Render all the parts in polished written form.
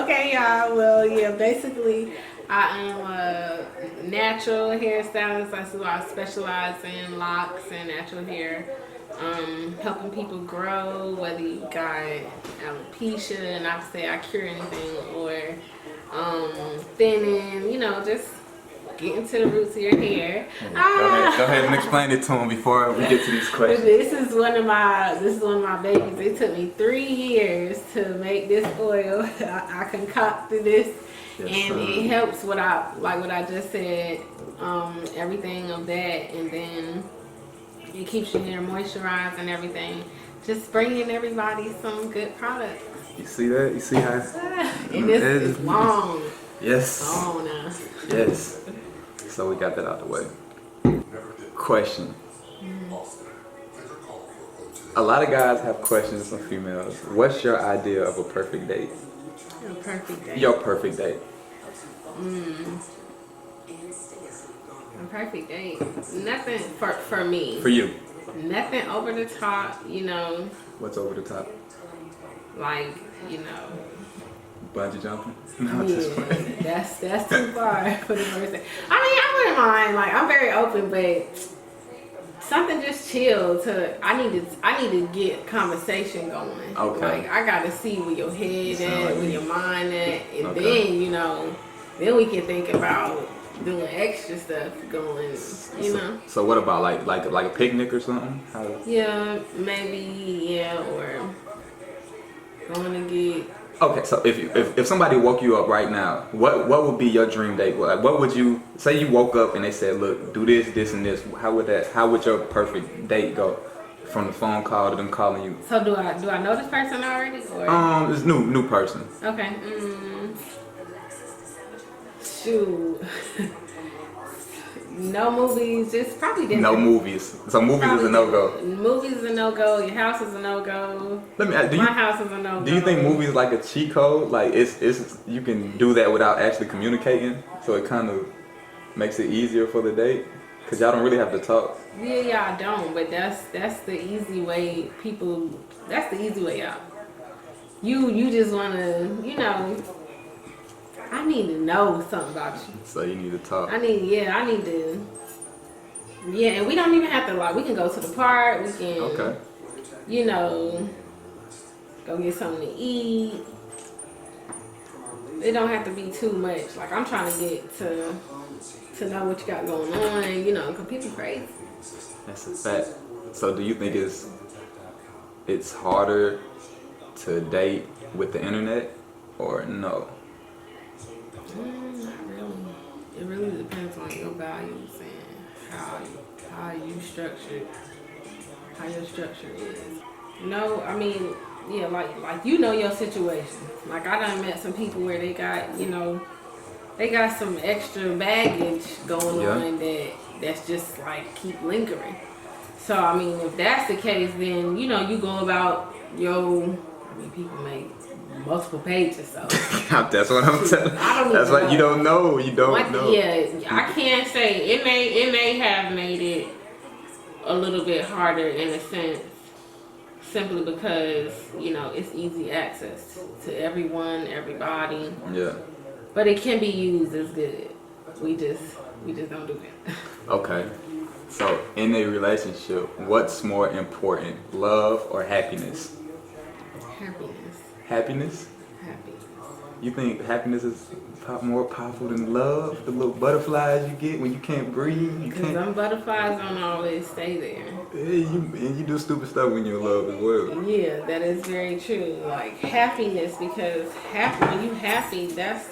Okay, y'all. Well, yeah, basically, I am a natural hairstylist. That's why I specialize in locks and natural hair. Helping people grow, whether you got alopecia, not to say I cure anything, or thinning, just getting to the roots of your hair. Go ahead and explain it to them before we get to these questions. This is one of my babies. It took me 3 years to make this oil. I concocted this, and it helps what I just said. Everything of that, and then it keeps your hair moisturized and everything. Just bringing everybody some good products. You see that? You see how? And this is long. Yes. Long now. Yes. So we got that out the way. Question. A lot of guys have questions from females. What's your idea of a perfect date? Your perfect date. Your perfect date. A perfect date. Nothing for me. For you. Nothing over the top, What's over the top? like, Bungee jumping? No, just playing. that's too far for the first thing. I wouldn't mind. Like, I'm very open, but something just chill. I need to get conversation going. Okay. Like, I gotta see where your head at, where your mind at, and Okay. then we can think about doing extra stuff going. So what about like a picnic or something? Yeah, maybe or going to get. Okay, so if somebody woke you up right now, what would be your dream date? Like, what would you say? You woke up and they said, "Look, do this, this, and this." How would your perfect date go? From the phone call to them calling you. So do I know this person already? Or? It's new person. Okay. Shoot. No movies, just probably different. No movies. So movies is a no-go. Movies is a no-go. Your house is a no-go. Let me ask, My house is a no-go. Do you think movies like a cheat code? Like it's you can do that without actually communicating, so it kind of makes it easier for the date? Cause y'all don't really have to talk. Yeah, y'all don't. But that's the easy way. That's the easy way out. You just wanna, I need to know something about you. So you need to talk. I need to. Yeah, and we don't even have to we can go to the park. We can, Okay. Go get something to eat. It don't have to be too much. Like, I'm trying to get to know what you got going on, because people crazy. That's a fact. So do you think it's harder to date with the internet or no? Not really. It really depends on your values and how you structured, how your structure is. No, I mean, yeah, like your situation. Like, I done met some people where they got, they got some extra baggage going on that's just like keep lingering. So I mean, if that's the case, then you go about people make multiple pages, so that's what I'm telling. That's what you don't know. You don't know. Yeah, I can't say it may have made it a little bit harder in a sense, simply because it's easy access to everyone, everybody. Yeah. But it can be used as good. We just don't do that. Okay. So in a relationship, what's more important, love or happiness? Happiness. Happiness? Happiness. You think happiness is more powerful than love? The little butterflies you get when you can't breathe? Because them butterflies don't always stay there. Yeah, you do stupid stuff when you're in love as well. Yeah, that is very true. Like, happiness, because when you happy, that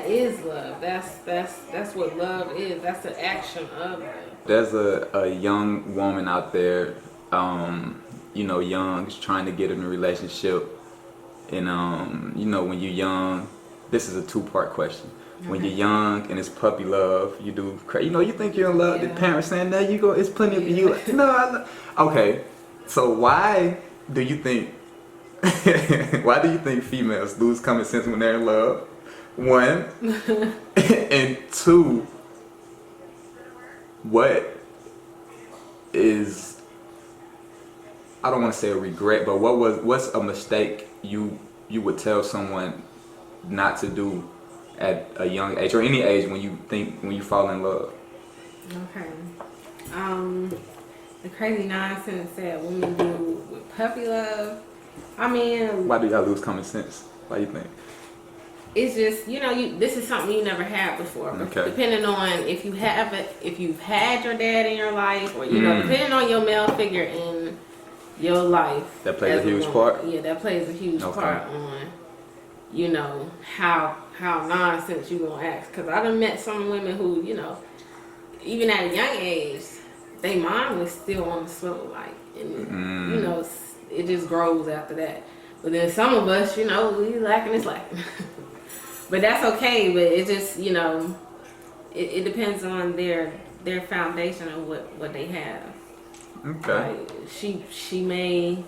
is love. That's what love is. That's the action of it. There's a young woman out there, young, trying to get in a relationship. And, when you're young, this is a 2-part question. Okay. When you're young and it's puppy love, you do crazy. You think you're in love. Yeah. The parents saying, "There you go, it's plenty of you." Like, no, okay. So why do you think females lose common sense when they're in love? 1, and 2, what is, I don't want to say a regret, but what's a mistake you would tell someone not to do at a young age or any age when you fall in love? Okay. The crazy nonsense that women do with puppy love. I mean, Why do y'all lose common sense? Why you think? it's just, you know, this is something you never had before. Okay. Depending on if you've had your dad in your life, or you know, depending on your male figure in your life. That plays a as huge woman. part? Yeah, that plays a huge part on, you know, how nonsense you gonna act. Because I done met some women who, you know, even at a young age, they mom was still on the slope, like, and you know, it just grows after that. But then some of us, you know, we lacking is lacking. But that's okay. But it just, you know, it depends on their foundation of what they have. Okay. Like, she may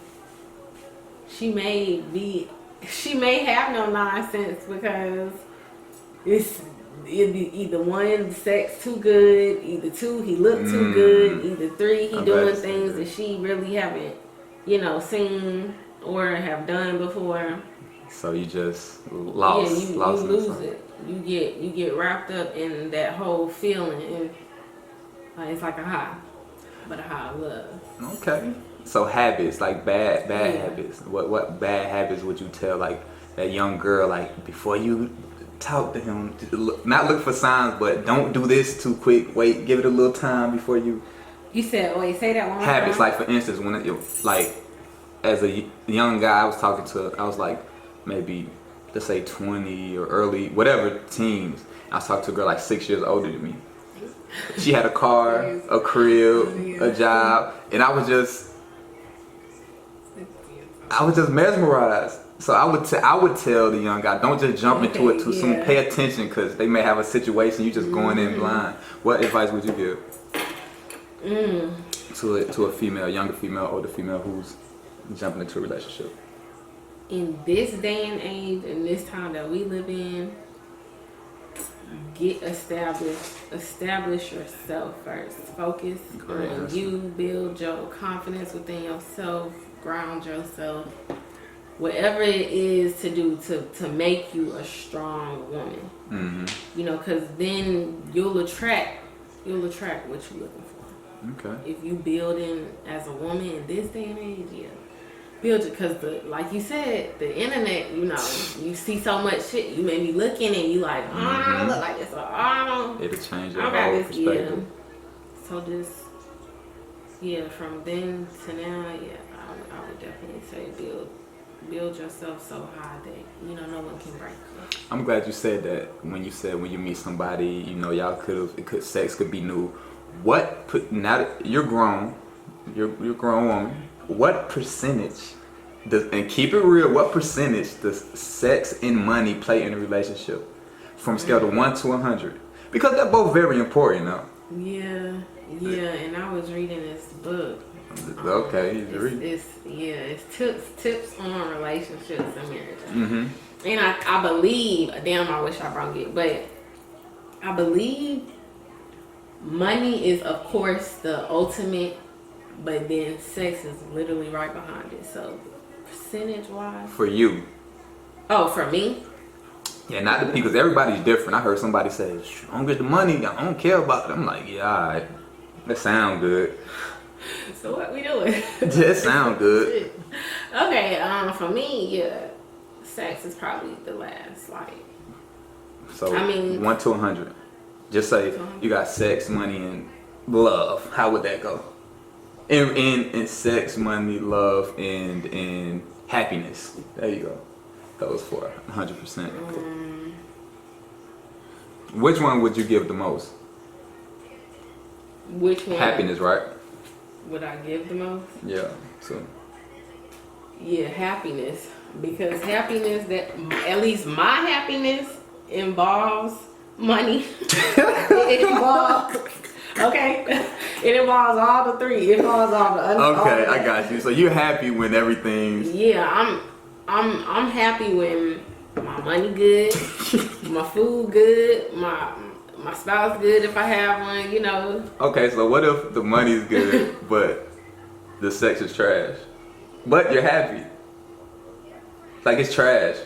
have no nonsense because it's either one, sex too good, either two, he looked too good, either three, he doing things that she really haven't, you know, seen or have done before. So you just lost. You lose it. You get wrapped up in that whole feeling, and it's like a high, but a high of love. Okay. So habits, like bad habits. What bad habits would you tell like that young girl, like before you talk to him, not look for signs, but don't do this too quick. Wait, give it a little time before you. You said, wait, say that one more Habits, time. like for instance, when like as a young guy, I was like maybe let's say 20 or early, whatever, teens. I was talking to a girl like 6 years older than me. She had a car, a crib, a job, and I was just mesmerized. So I would tell the young guy, don't just jump into it too soon. Pay attention, because they may have a situation you just going in blind. What advice would you give to a female, younger female, older female who's jumping into a relationship? In this day and age, in this time that we live in, get establish yourself first. Focus on you, build your confidence within yourself, ground yourself. Whatever it is to do to make you a strong woman. Mm-hmm. You know, because then you'll attract what you're looking for. Okay. If you building as a woman in this day and age, yeah. Build it, because like you said, the internet, you know, you see so much shit, you may be looking and you like, I don't look like this, or I don't. It'll change your whole perspective. So just, from then to now, I would definitely say build yourself so high that, you know, no one can break you. I'm glad you said that. When you meet somebody, you know, y'all sex could be new. Now that you're grown, you're a grown woman. What percentage and keep it real, what percentage does sex and money play in a relationship? From scale of 1 to 100? Because they're both very important now. Yeah, and I was reading this book. Okay, it's tips on relationships and marriage. Mm-hmm. And I believe, I wish I brought it, but I believe money is, of course, the ultimate. But then sex is literally right behind it. So, percentage-wise. For you. Oh, for me? Yeah, not the people, because everybody's different. I heard somebody say, as long as the money, I don't care about it. I'm like, yeah, all right. That sound good. So what we doing? That sound good. Okay, for me, sex is probably the last, like. So, 1 to 100. Just say you got sex, money, and love. How would that go? In sex, money, love, and happiness. There you go. Those 4, 100%. Which one would you give the most? Which one? Happiness, right? Would I give the most? Yeah. So. Yeah, happiness. Because happiness, that at least my happiness involves money. It involves. Okay, it involves all the 3. It involves all the. Okay, I got you. So you're happy when everything's. Yeah, I'm happy when my money good, my food good, my spouse good if I have one. You know. Okay, so what if the money's good but the sex is trash, but you're happy? Like it's trash.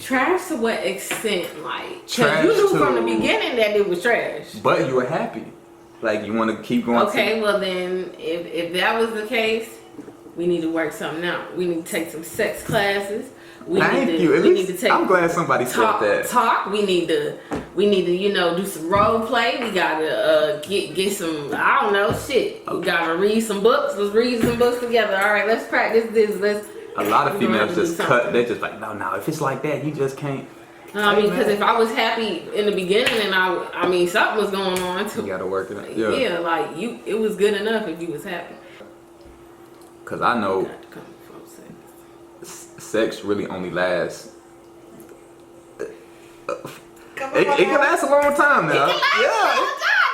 Trash to what extent? Like, Trash because you knew to- from the beginning that it was trash. But you were happy. Like you want to keep going. Okay, well then, if that was the case, we need to work something out. We need to take some sex classes. Thank you. At We least need to take. I'm glad somebody said that. Talk. We need to, you know, do some role play. We gotta get some. I don't know, shit. We gotta read some books. Let's read some books together. All right, let's practice this. A lot of we're gonna females have to just do cut. something. They're just like, no. If it's like that, you just can't. I Hey, mean, because man. if I was happy in the beginning, and I mean, something was going on You too. gotta work it out. Yeah, like it was good enough if you was happy. Cause I know Got to come from sex. sex really only lasts. It can last a long time now.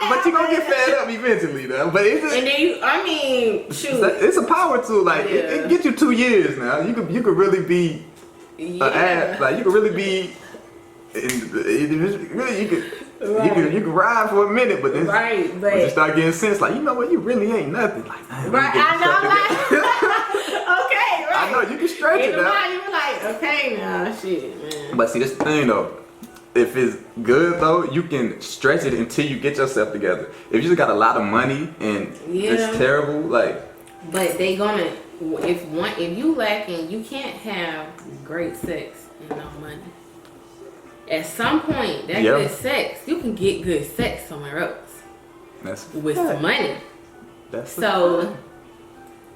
But you gonna get fed up eventually, though. But it's And then I mean, shoot. it's a power tool. Like it gets you 2 years now. You could really be Yeah. like you could really be. Really, you could ride for a minute, but then Right, when you but start getting sense, like you know what, you really ain't nothing. Like, man, right, I know, like, okay, right. I know you can stretch In it the out. mind, you were like, okay, nah, shit, man. But see, this the thing though. If it's good though, you can stretch it until you get yourself together. If you just got a lot of money and it's terrible, like. But they gonna if you lacking, you can't have great sex and no money. At some point, that good sex, you can get good sex somewhere else That's with some money. That's So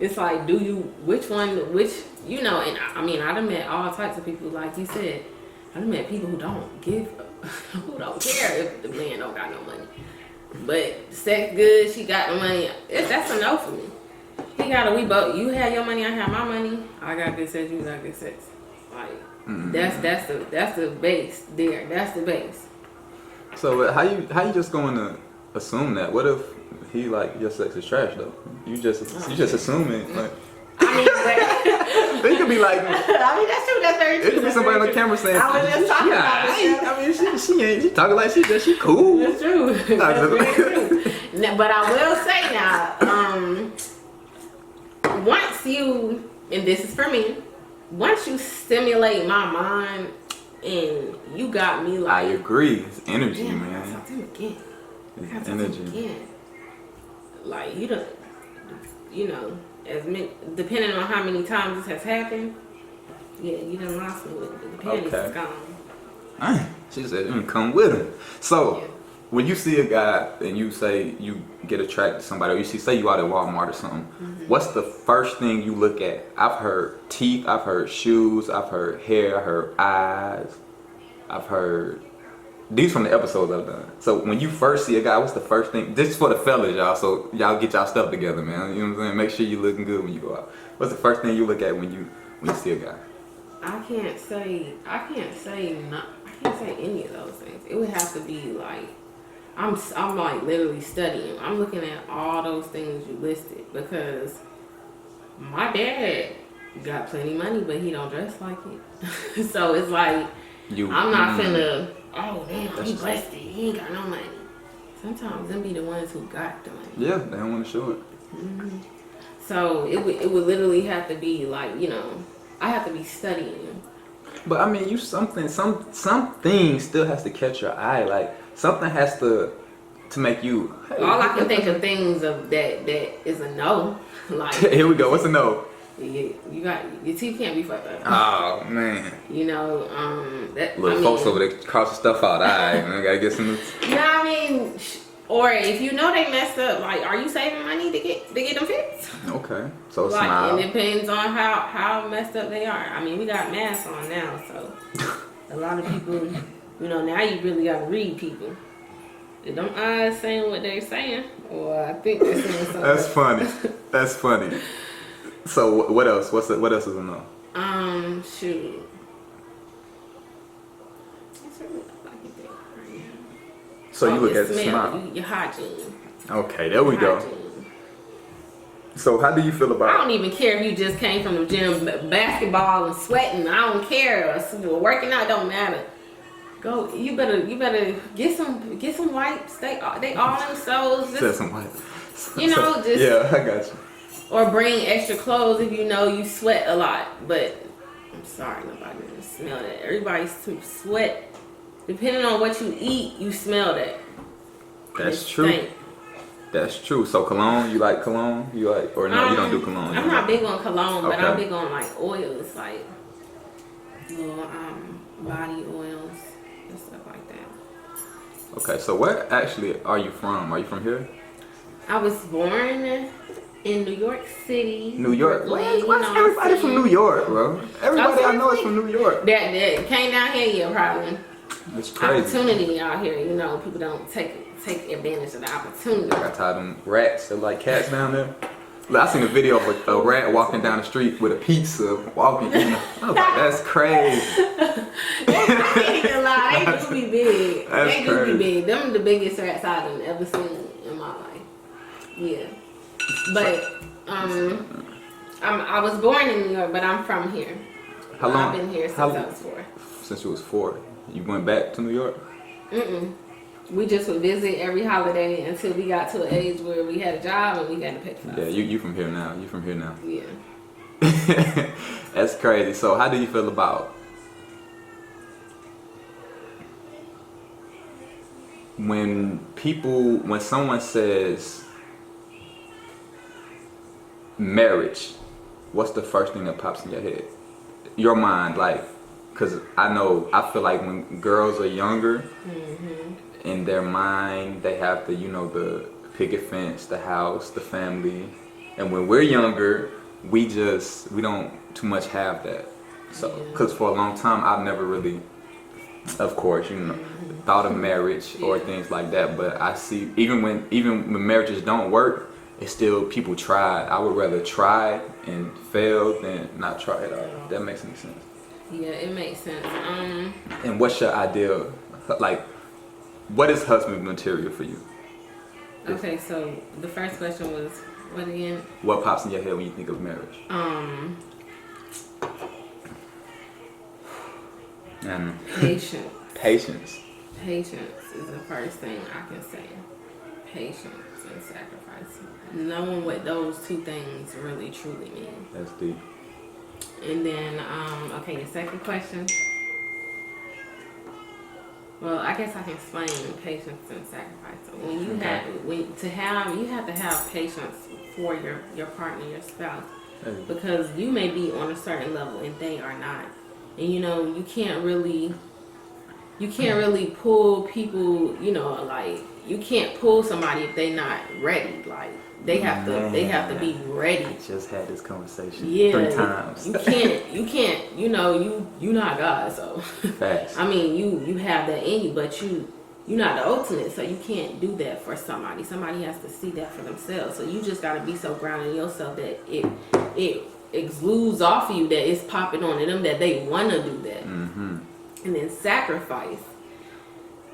it's like, which you know, and I mean, I done met all types of people, like you said. I done met people who don't care if the man don't got no money. But sex good, she got the money. That's a no for me. You have your money, I have my money. I got good sex, you got good sex. Like that's the base there. That's the base. So how you just going to assume that? What if he like your sex is trash though? You just assuming like. I mean, They could be like. I mean that's true. That's very true. It could be somebody on the camera saying. I was just talking about this. I mean, she ain't. She talking like she cool. That's true. That's very true. But I will say now, once you, and this is for me, once you stimulate my mind and you got me like. I agree. It's energy, Yeah, man. I gotta talk to him again. I gotta talk to him Energy. again. Like you know, depending on how many times this has happened, yeah, you done lost me with it. The panties is gone. She said, come with him. So, Yeah. when you see a guy and you say you get attracted to somebody, or you say you out at Walmart or something, what's the first thing you look at? I've heard teeth, I've heard shoes, I've heard hair, I've heard eyes, I've heard. These from the episodes I've done. So when you first see a guy, what's the first thing? This is for the fellas, y'all. So y'all get y'all stuff together, man. You know what I'm saying? Make sure you looking good when you go out. What's the first thing you look at when you see a guy? I can't say any of those things. It would have to be like I'm like literally studying. I'm looking at all those things you listed because my dad got plenty of money, but he don't dress like it. So it's like I'm not finna. Oh damn, he blessed it. He ain't got no money. Sometimes them be the ones who got the money. Yeah, they don't want to show it. So it would literally have to be like, you know, I have to be studying. But I mean, some things still has to catch your eye. Like something has to make you. Hey, All I can think of things of that is a no. Like here we go. What's a no? You got your teeth can't be fucked up. Oh man. You know, that Little folks over there crossing stuff out. I gotta get some. You know what I mean? Or if you know they messed up, like, are you saving money to get them fixed? Okay, so Like, smile. it depends on how messed up they are. I mean, we got masks on now, so a lot of people, you know, now you really gotta read people. If them eyes saying what they're saying, or I think they're saying something. That's funny. That's funny. So what else? What else is a no? Shoot. That's really all I can think right now. So you look Your at the smell, smile. your hygiene. Okay, there we go. Hygiene. So how do you feel I about? don't even care if you just came from the gym, basketball and sweating. I don't care. Or working out don't matter. Go. You better get some wipes. They all in stores. Said some white. You know, just yeah, I got you. or bring extra clothes if you know you sweat a lot. But I'm sorry, nobody didn't smell that. Everybody's too sweat. Depending on what you eat, you smell that. That's true. Stink. That's true. So cologne, you like cologne? You like, or no, you don't do cologne? I'm not big on cologne, but Okay. I'm big on like oils, like little body oils and stuff like that. Okay, so where actually are you from? Are you from here? I was born in New York City. New York? Brooklyn, Why is everybody from New York, bro? Everybody I know is from New York. That came down here, yeah, probably. It's crazy. Opportunity out here, you know, people don't take advantage of the opportunity. I tied them rats, they're like cats down there. Look, I seen a video of a rat walking down the street with a pizza, walking. I was like, that's crazy. I can't even lie, they do be big. That's They do crazy. be big. Them the biggest rats I've ever seen in my life. Yeah. But I was born in New York, but I'm from here. How long? I've been here since I was 4. Since you was 4. You went back to New York? We just would visit every holiday until we got to an age where we had a job and we got to pay for it. Yeah, you from here now. You from here now. Yeah. That's crazy. So how do you feel about when someone says marriage, what's the first thing that pops in your head? Your mind, like, because I feel like when girls are younger, in their mind, they have the, the picket fence, the house, the family. And when we're younger, we don't too much have that. So, because for a long time, I've never really, of course, thought of marriage or things like that. But I see, even when marriages don't work, it's still people try. I would rather try and fail than not try at all. If that makes any sense. Yeah, it makes sense. And what's your ideal, like, what is husband material for you? Okay, so the first question was, what again? What pops in your head when you think of marriage? Patience. Patience. Patience is the first thing I can say. Patience and sacrifice. Knowing what those two things really truly mean. That's deep. And then, okay, your second question. Well, I guess I can explain patience and sacrifice. So when you you have to have patience for your partner, your spouse, because you may be on a certain level and they are not, and you can't really pull people. Like you can't pull somebody if they're not ready. Like they have to be ready. I just had this conversation 3 times. You can't. You're not God, so. Facts. I mean, you have that in you, but you're not the ultimate, so you can't do that for somebody. Somebody has to see that for themselves. So you just gotta be so grounded in yourself that it exudes off of you, that it's popping on them, that they wanna do that. And then sacrifice.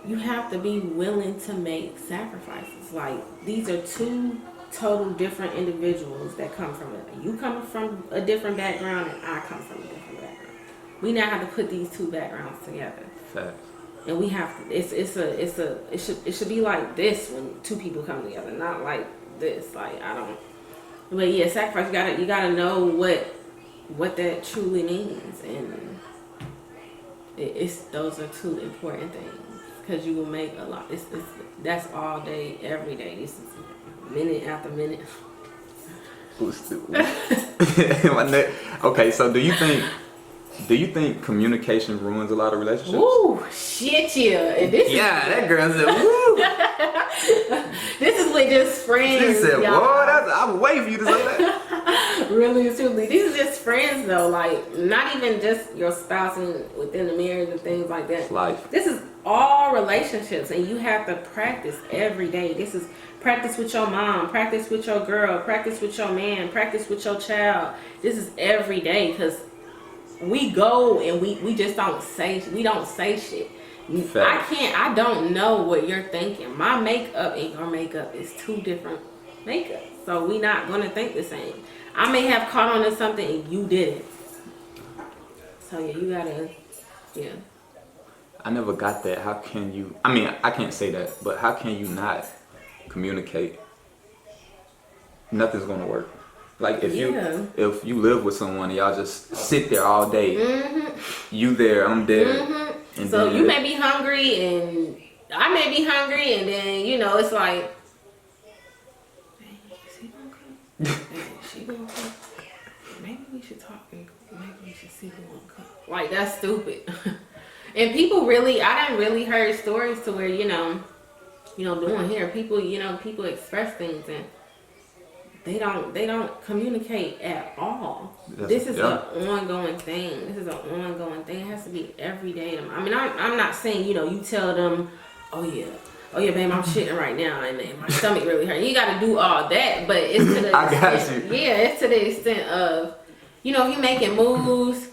You have to be willing to make sacrifices. Like these are 2 total different individuals that come from it. You come from a different background and I come from a different background. We now have to put these 2 backgrounds together. Facts. And we have to. It should be like this when 2 people come together, not like this. Like I don't. But yeah, sacrifice. You gotta know what that truly means, and those are 2 important things, because you will make a lot. That's all day, every day. This is minute after minute. Okay, so do you think communication ruins a lot of relationships? Ooh, shit, yeah. And this that girl said, woo. This is with just friends. She said, y'all. whoa, I'm waiting for you to say that. Really and truly. These are just friends though, like not even just your spouse and within the marriage and things like that. Life. This is all relationships, and you have to practice every day. This is practice with your mom, practice with your girl, practice with your man, practice with your child. This is every day, because we go and we just don't say shit. Fact. I don't know what you're thinking. My makeup and your makeup is 2 different makeups, so we not gonna think the same. I may have caught on to something and you didn't. So yeah, you gotta, yeah. I never got that. How can you? I mean, I can't say that, but how can you not communicate? Nothing's gonna work. Like if you live with someone and y'all just sit there all day, you there, I'm there. And So then you may be hungry and I may be hungry, and then it's like, "Dang, is he gonna come? Dang, she gonna come? Maybe we should talk and maybe we should see who gonna come." Like, that's stupid. And people really, I done really heard stories to where doing here, people express things and they don't communicate at all. This is an ongoing thing. This is an ongoing thing. It has to be every day. I mean, I'm not saying, you tell them, oh yeah, babe, I'm shitting right now and my stomach really hurt. You got to do all that, but it's to the extent, it's to the extent of, if you making moves,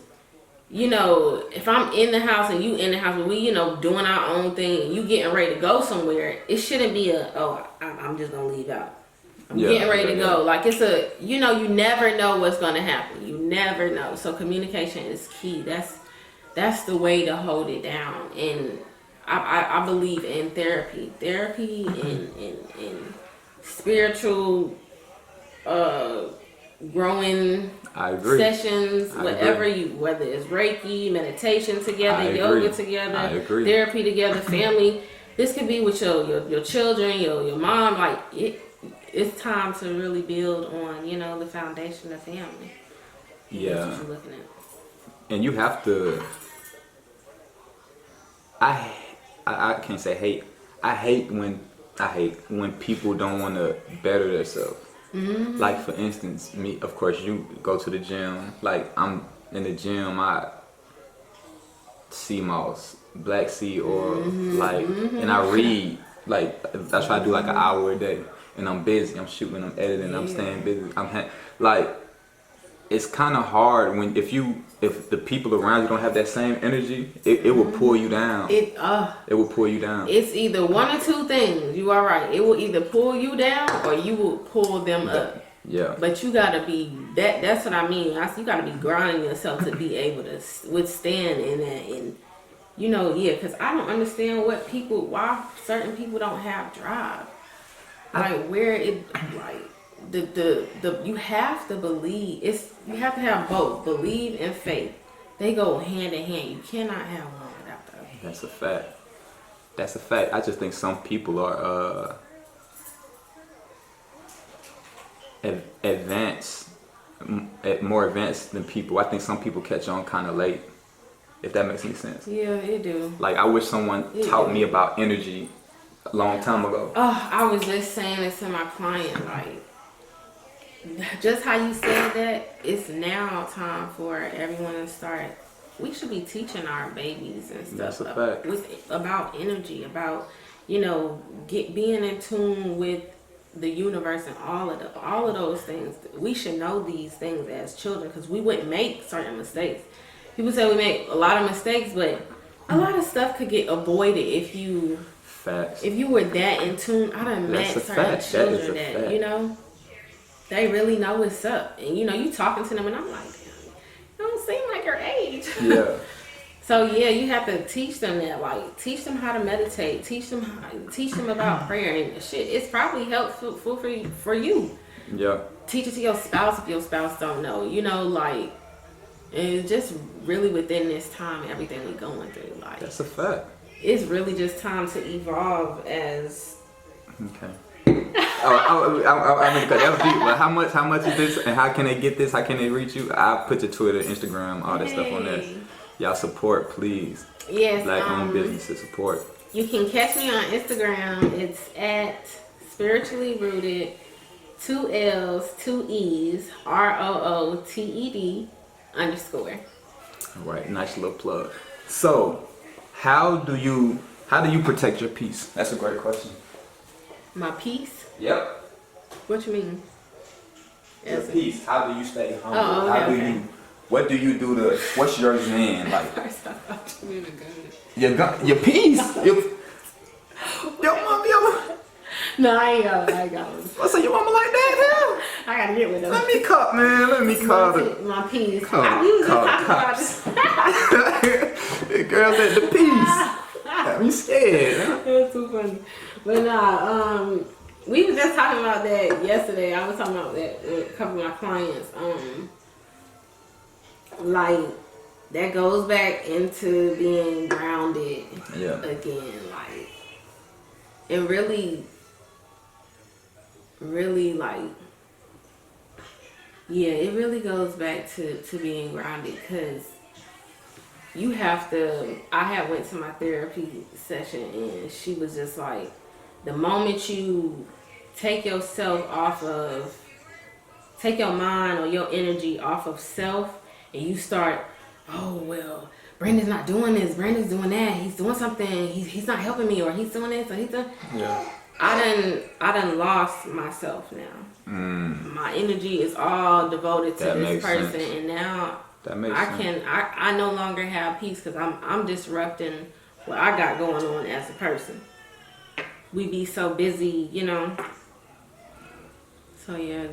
if I'm in the house and you in the house, but we, doing our own thing and you getting ready to go somewhere, it shouldn't be I'm just going to leave out. I'm getting ready to go. Like, it's you never know what's going to happen. You never know. So communication is key. That's the way to hold it down. And I believe in therapy and spiritual growing sessions, whether it's Reiki, meditation together, yoga together, therapy together, family. This could be with your children, your mom. Like, it's time to really build on, the foundation of family. Yeah. That's what you're looking at. And you have to. I can't say hate. I hate when people don't want to better themselves. Mm-hmm. Like, for instance, me, of course, you go to the gym. Like, I'm in the gym, I sea moss, black sea oil, and I read. Like, I try to do like an hour a day, and I'm busy. I'm shooting, I'm editing, I'm staying busy. It's kind of hard when if the people around you don't have that same energy, it will pull you down. It will pull you down. It's either one or two things. You are right. It will either pull you down or you will pull them up. Yeah. But you gotta be that's what I mean. You gotta be grinding yourself to be able to withstand in that. And because I don't understand why certain people don't have drive. Like, where it like. You have to believe. You have to have both, believe and faith. They go hand in hand. You cannot have one without the other. That's a fact. I just think some people are more advanced than people. I think some people catch on kind of late, if that makes any sense. Yeah, it do. Like, I wish someone taught me about energy a long time ago. Oh, I was just saying this to my client, like, just how you said that, it's now time for everyone to start. We should be teaching our babies and stuff about energy, about being in tune with the universe and all of those things. We should know these things as children because we wouldn't make certain mistakes. People say we make a lot of mistakes, but a lot of stuff could get avoided if you were that in tune. I done met certain children that they really know what's up. And, you talking to them and I'm like, damn, you don't seem like your age. Yeah. So, you have to teach them that. Like, teach them how to meditate. Teach them about prayer. And shit, it's probably helpful for you. Yeah. Teach it to your spouse if your spouse don't know. Like, it's just really within this time, everything we're going through. Like, that's a fact. It's really just time to evolve as... Okay. I mean, that was deep. But how much is this, and how can they get this? How can they reach you? I'll put your Twitter, Instagram, all that stuff on there. Y'all support, please. Yes. Black-owned businesses, support. You can catch me on Instagram. It's at spiritually rooted, 2 L's, 2 E's, ROOTED _ All right, nice little plug. So, how do you protect your peace? That's a great question. My peace? Yep. What you mean? Your peace. How do you stay humble? Oh, okay, What do you do what's your zen? Like, first I thought you meant a gun. Your peace? Your mama. No, I ain't got one. What's your mama like that now? I gotta get with them. Let me call my peace. I usually talk about this. The girl said the peace. I'm scared. That's too funny. But We were just talking about that yesterday. I was talking about that with a couple of my clients. Like that goes back into being grounded again, like, and really like, yeah, it really goes back to being grounded, because you have to. I had went to my therapy session and she was just like, the moment you take yourself off of, take your mind or your energy off of self, and you start, oh well, Brandon's not doing this, Brandon's doing that, he's doing something, he's not helping me, or he's doing this, or he's doing. Yeah. I done lost myself now. My energy is all devoted to this person, sense. And now I no longer have peace, because I'm disrupting what I got going on as a person. We be so busy, you know. So yeah,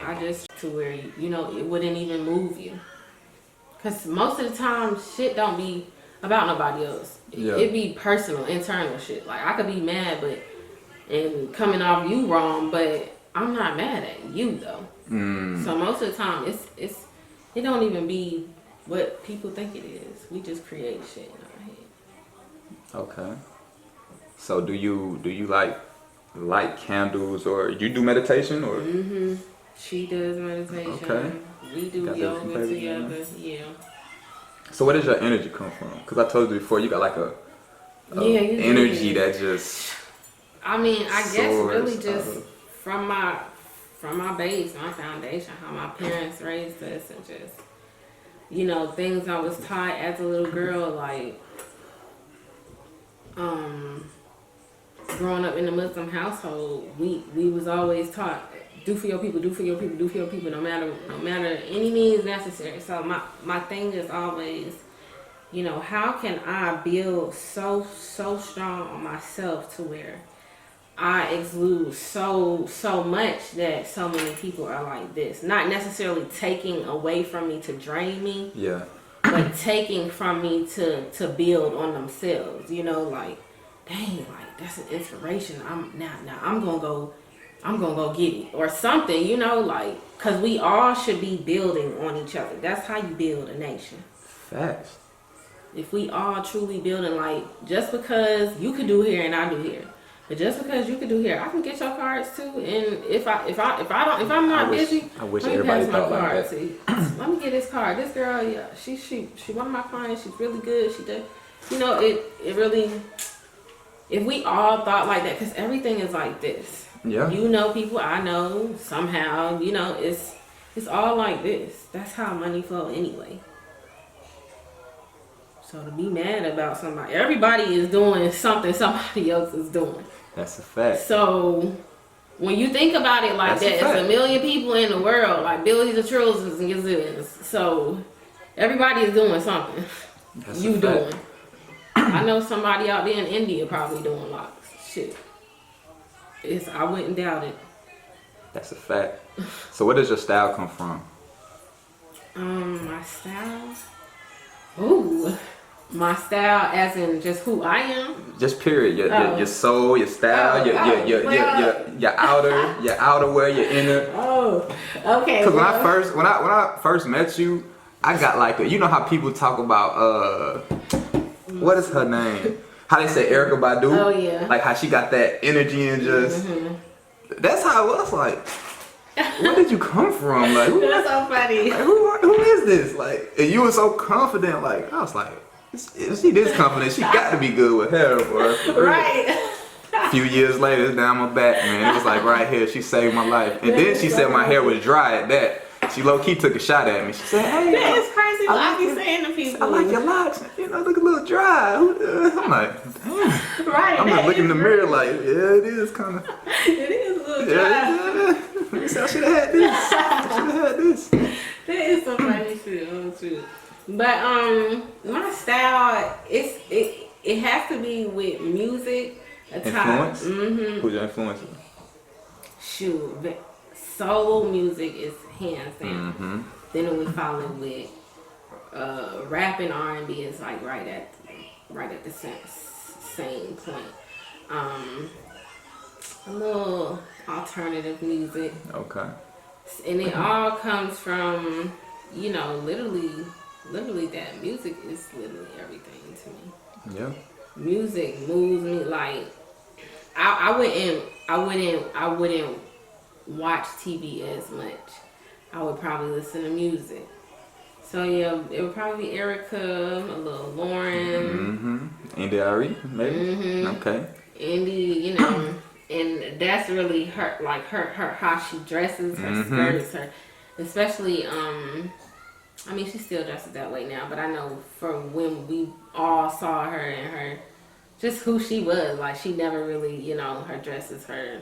I just to where, you know, it wouldn't even move you. Because most of the time, shit don't be about nobody else. Yeah. It be personal, internal shit. Like, I could be mad, and coming off you wrong, but I'm not mad at you, though. So most of the time, it don't even be what people think it is. We just create shit in our head. Okay. So do you like light candles, or you do meditation, or? She does meditation. Okay. We do yoga together. Yeah. So where does your energy come from? Because I told you before, you got like a energy that just. I mean, I guess really just from my base, my foundation, how my parents raised us, and just, you know, things I was taught as a little girl, like growing up in a Muslim household, we was always taught, do for your people, do for your people, do for your people, no matter any means necessary. So my thing is always, you know, how can I build so strong on myself to where I exude so much that so many people are like this. Not necessarily taking away from me to drain me. Yeah. But taking from me to build on themselves. You know, like, dang, like that's an inspiration. I'm gonna go get it or something, you know, like, cause we all should be building on each other. That's how you build a nation. Facts. If we all truly building, like, just because you could do here and I do here, but just because you could do here, I can get your cards too. And if I'm not busy, I wish let me everybody pass my thought card. like that. See, let me get this card. This girl, yeah, she one of my clients. She's really good. She does, you know, it really. If we all thought like that, because everything is like this. Yeah. You know people, I know, somehow, you know, it's all like this. That's how money flow anyway. So to be mad about somebody, everybody is doing something somebody else is doing. That's a fact. So when you think about it like that, it's a million people in the world, like billions of trillions and gazillions. So everybody is doing something. That's you doing. I know somebody out there in India probably doing lots. Shit. I wouldn't doubt it. That's a fact. So where does your style come from? My style? Ooh. My style as in just who I am? Just period. Your soul, your style, your outerwear, your inner. Oh, okay. Because when I first met you, I got like you know how people talk about what is her name? How they say Erykah Badu? Oh yeah. Like how she got that energy and just. That's how it was. Like, where did you come from? Like, that's so funny. Like, who is this? Like, and you were so confident. Like, I was like, if she this confident, she got to be good with hair, bro. Right. A few years later, it's down my back, man. It was like right here. She saved my life. And then she said my hair was dry at that. She low-key took a shot at me. She said, hey. That is crazy what I be saying to people. I like your locks. You know, look a little dry. I'm like, damn. Right. I'm like looking in the mirror like, yeah, it is kind of. It is a little dry. Yeah. I should have had this. That is some funny shit. Oh, shit. But my style, it has to be with music. Influence? Who's your influencer? Shoot, soul music is hands down. Then we follow with rap and R&B is like right at the same point. a little alternative music. Okay. And it all comes from, you know, literally that music is literally everything to me. Yeah. Music moves me. Like I wouldn't watch TV as much. I would probably listen to music. So yeah, it would probably be Erica, a little Lauren. Indy Ari, maybe. Okay. Indy, you know, and that's really her, like her how she dresses, her skirts, her, especially I mean she still dresses that way now, but I know from when we all saw her and her, just who she was, like she never really, you know, her dresses, her,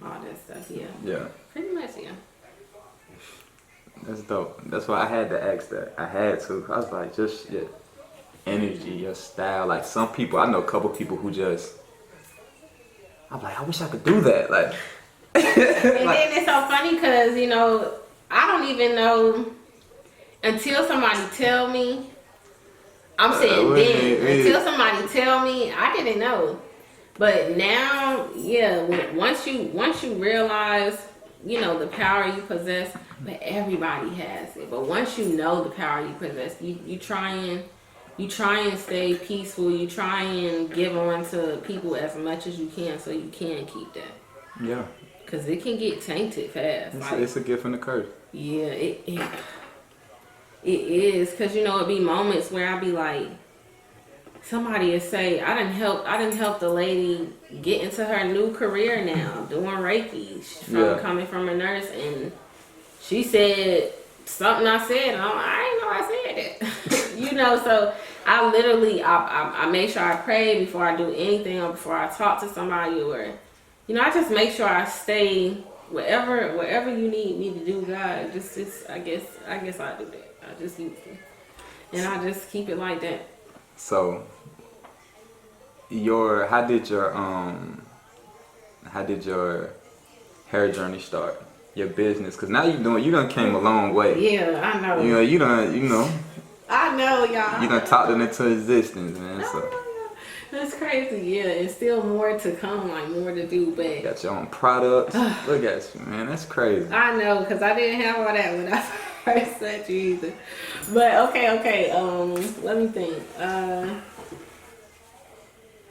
all that stuff, yeah. Yeah. Pretty much, yeah. That's dope. That's why I had to ask that. I had to. I was like, just your energy, your style. Like some people, I know a couple people who just, I'm like, I wish I could do that. Like, and then it's so funny because, you know, I don't even know until somebody tell me. I'm saying until somebody tell me, I didn't know. But now, yeah, once you realize, you know, the power you possess, but everybody has it. But once you know the power you possess, you try and stay peaceful. You try and give on to people as much as you can, so you can keep that. Yeah. Cause it can get tainted fast. It's a gift and a curse. Yeah, it is. Cause you know it be moments where I be like, somebody would say, I didn't help the lady get into her new career now, doing Reiki, coming from a nurse, and she said something I said, and I didn't know I said it. You know, so I literally, I make sure I pray before I do anything or before I talk to somebody, or, you know, I just make sure I stay wherever you need me to do, God, I guess I do that. I just use it. And I just keep it like that. So, how did your hair journey start? Your business, because now you done came a long way. Yeah, I know. You know. I know, y'all. You done talked it into existence, man. So. That's crazy, yeah. And still more to come, like more to do, but you got your own products. Look at you, man. That's crazy. I know, because I didn't have all that when I first met you either. But okay. Let me think.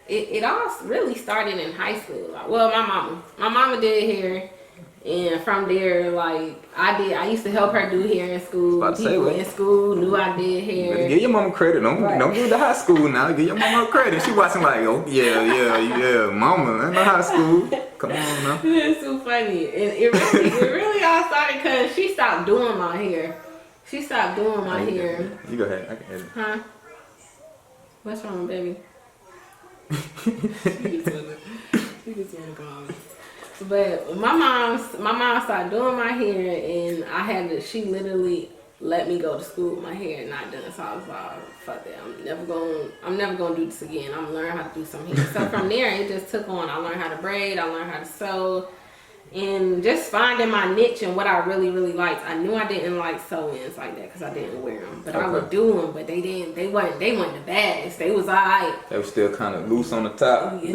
It all really started in high school. Well, my mama did hair, and from there, like I used to help her do hair in school. People in school knew I did hair. Give your mama credit. Don't give the high school now. Give your mama credit. She watching like, oh yeah, mama. That's not high school. Come on now. It's so funny, and it really all started because she stopped doing my hair. She stopped doing my hair. You go ahead. I can edit. Huh? What's wrong, baby? You just wanna call me. But my mom started doing my hair, and she literally let me go to school with my hair not done. So I was like, fuck that. I'm never gonna do this again. I'm gonna learn how to do some hair. So from there, it just took on. I learned how to braid. I learned how to sew. And just finding my niche and what I really, really liked. I knew I didn't like sew-ins like that because I didn't wear them. But I would do them, but they weren't the baddest. They was alright. They were still kind of loose on the top. They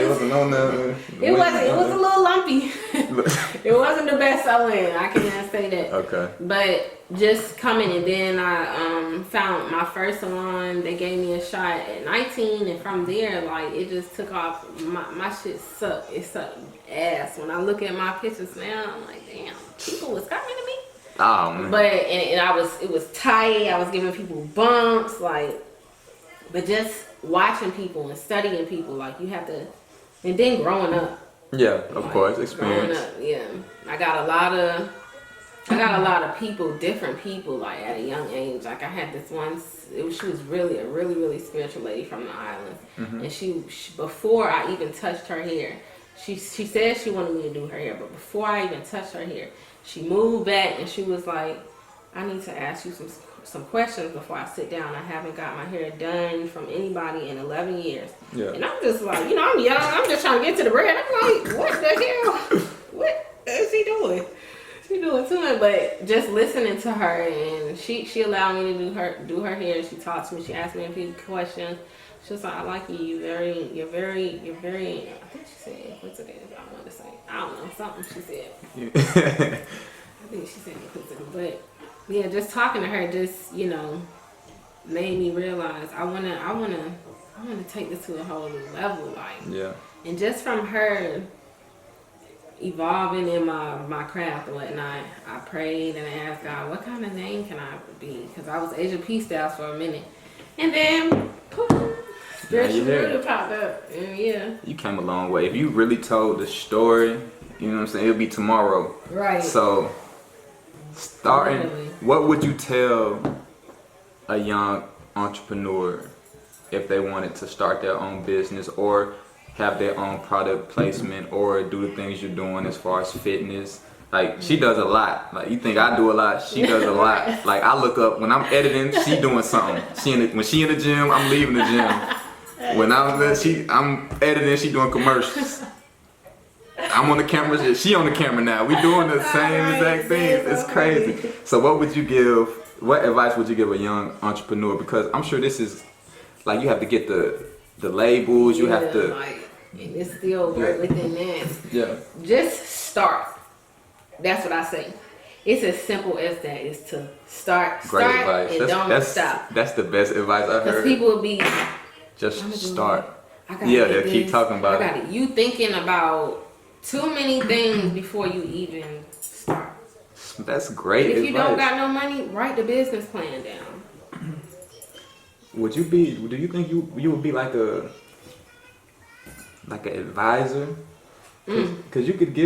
wasn't on the... It was a little lumpy. It wasn't the best sew-in. I can't say that. Okay. But just coming, and then I found my first salon. They gave me a shot at 19, and from there, like, it just took off. My shit sucked. It sucked ass. When I look at my pictures now, I'm like, damn, people was coming to me. Oh man. But it was tight. I was giving people bumps, like, but just watching people and studying people, like, you have to, and then growing up. Yeah, of course, experience. Growing up, yeah. I got a lot of people, different people, like, at a young age. Like, I had this one, she was really a really spiritual lady from the island. And she before I even touched her hair, she said she wanted me to do her hair, but before I even touched her hair, she moved back and she was like, I need to ask you some questions before I sit down. I haven't got my hair done from anybody in 11 years. Yeah. And I'm just like, you know, I'm young. I'm just trying to get to the bread. I'm like, what the hell? What is she doing? She doing too much. But just listening to her, and she allowed me to do her hair. She talked to me. She asked me a few questions. She was like, I like you. You're very. I think she said inquisitive. I want to say. I don't know something she said. I think she said inquisitive, but yeah, just talking to her, just made me realize I wanna take this to a whole new level, like. Yeah. And just from her evolving in my craft and whatnot, I prayed and I asked God, what kind of name can I be? Because I was Asian Peace Styles for a minute, and then poof, spiritual Buddha popped up, and yeah. You came a long way. If you really told the story, you know what I'm saying, it'll be tomorrow. Right. So, starting, Literally. what would you tell a young entrepreneur if they wanted to start their own business or have their own product placement or do the things you're doing as far as fitness? Like, she does a lot. Like, you think I do a lot, she does a lot. Like, I look up, when I'm editing, she doing something. When she in the gym, I'm leaving the gym. When I'm editing, she doing commercials. I'm on the camera, she on the camera now. We doing the same exact things. It's crazy. So what advice would you give a young entrepreneur? Because I'm sure this is, like, you have to get the labels, you have to. Like, and it's still right within that. Yeah. Just start. That's what I say. It's as simple as that. It's to start Advice. And don't stop. That's the best advice I heard. Because people will be just start. They'll keep talking about it. You thinking about too many things before you even start. That's great advice. If you don't got no money, write the business plan down. Do you think you would be like an advisor? Because you could.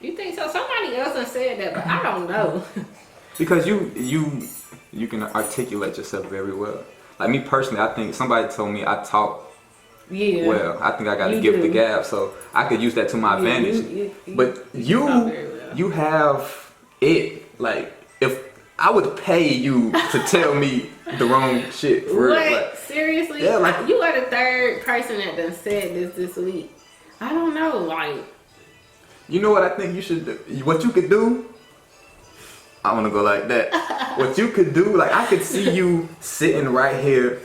You think so? Somebody else has said that, but I don't know. Because you can articulate yourself very well. Like me personally, I think somebody told me I talk well. I think I got to give the gab, so I could use that to my advantage. But you have it. Like, if I would pay you to tell me the wrong shit. For what? Real, like, Seriously? Yeah, like, you are the third person that done said this week. I don't know, like. You know what I think you should do? What you could do? I want to go like that. What you could do, like, I could see you sitting right here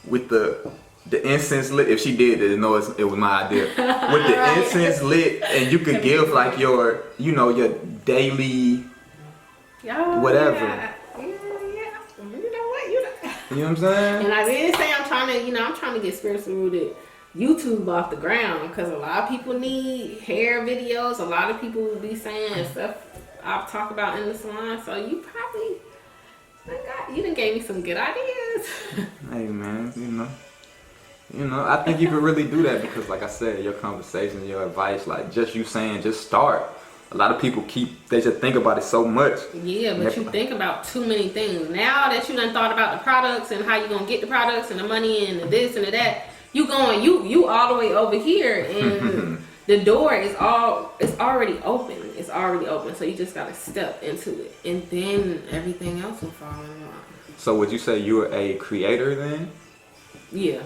with the incense lit. If she did it, know it was my idea. With the incense lit, and you could give like your daily whatever. Yeah. You know what? You know what I'm saying? And I didn't say I'm trying to get spiritually rooted YouTube off the ground, because a lot of people need hair videos. A lot of people will be saying stuff I've talked about in the salon. So you probably done gave me some good ideas. Hey man, you know, I think you could really do that because, like I said, your conversation, your advice, like just you saying, just start. A lot of people they just think about it so much. Yeah, but you think about too many things. Now that you done thought about the products and how you gonna get the products and the money and the this and the that, you all the way over here, and the door it's already open. It's already open. So you just gotta step into it, and then everything else will fall in line. So would you say you're a creator then? Yeah.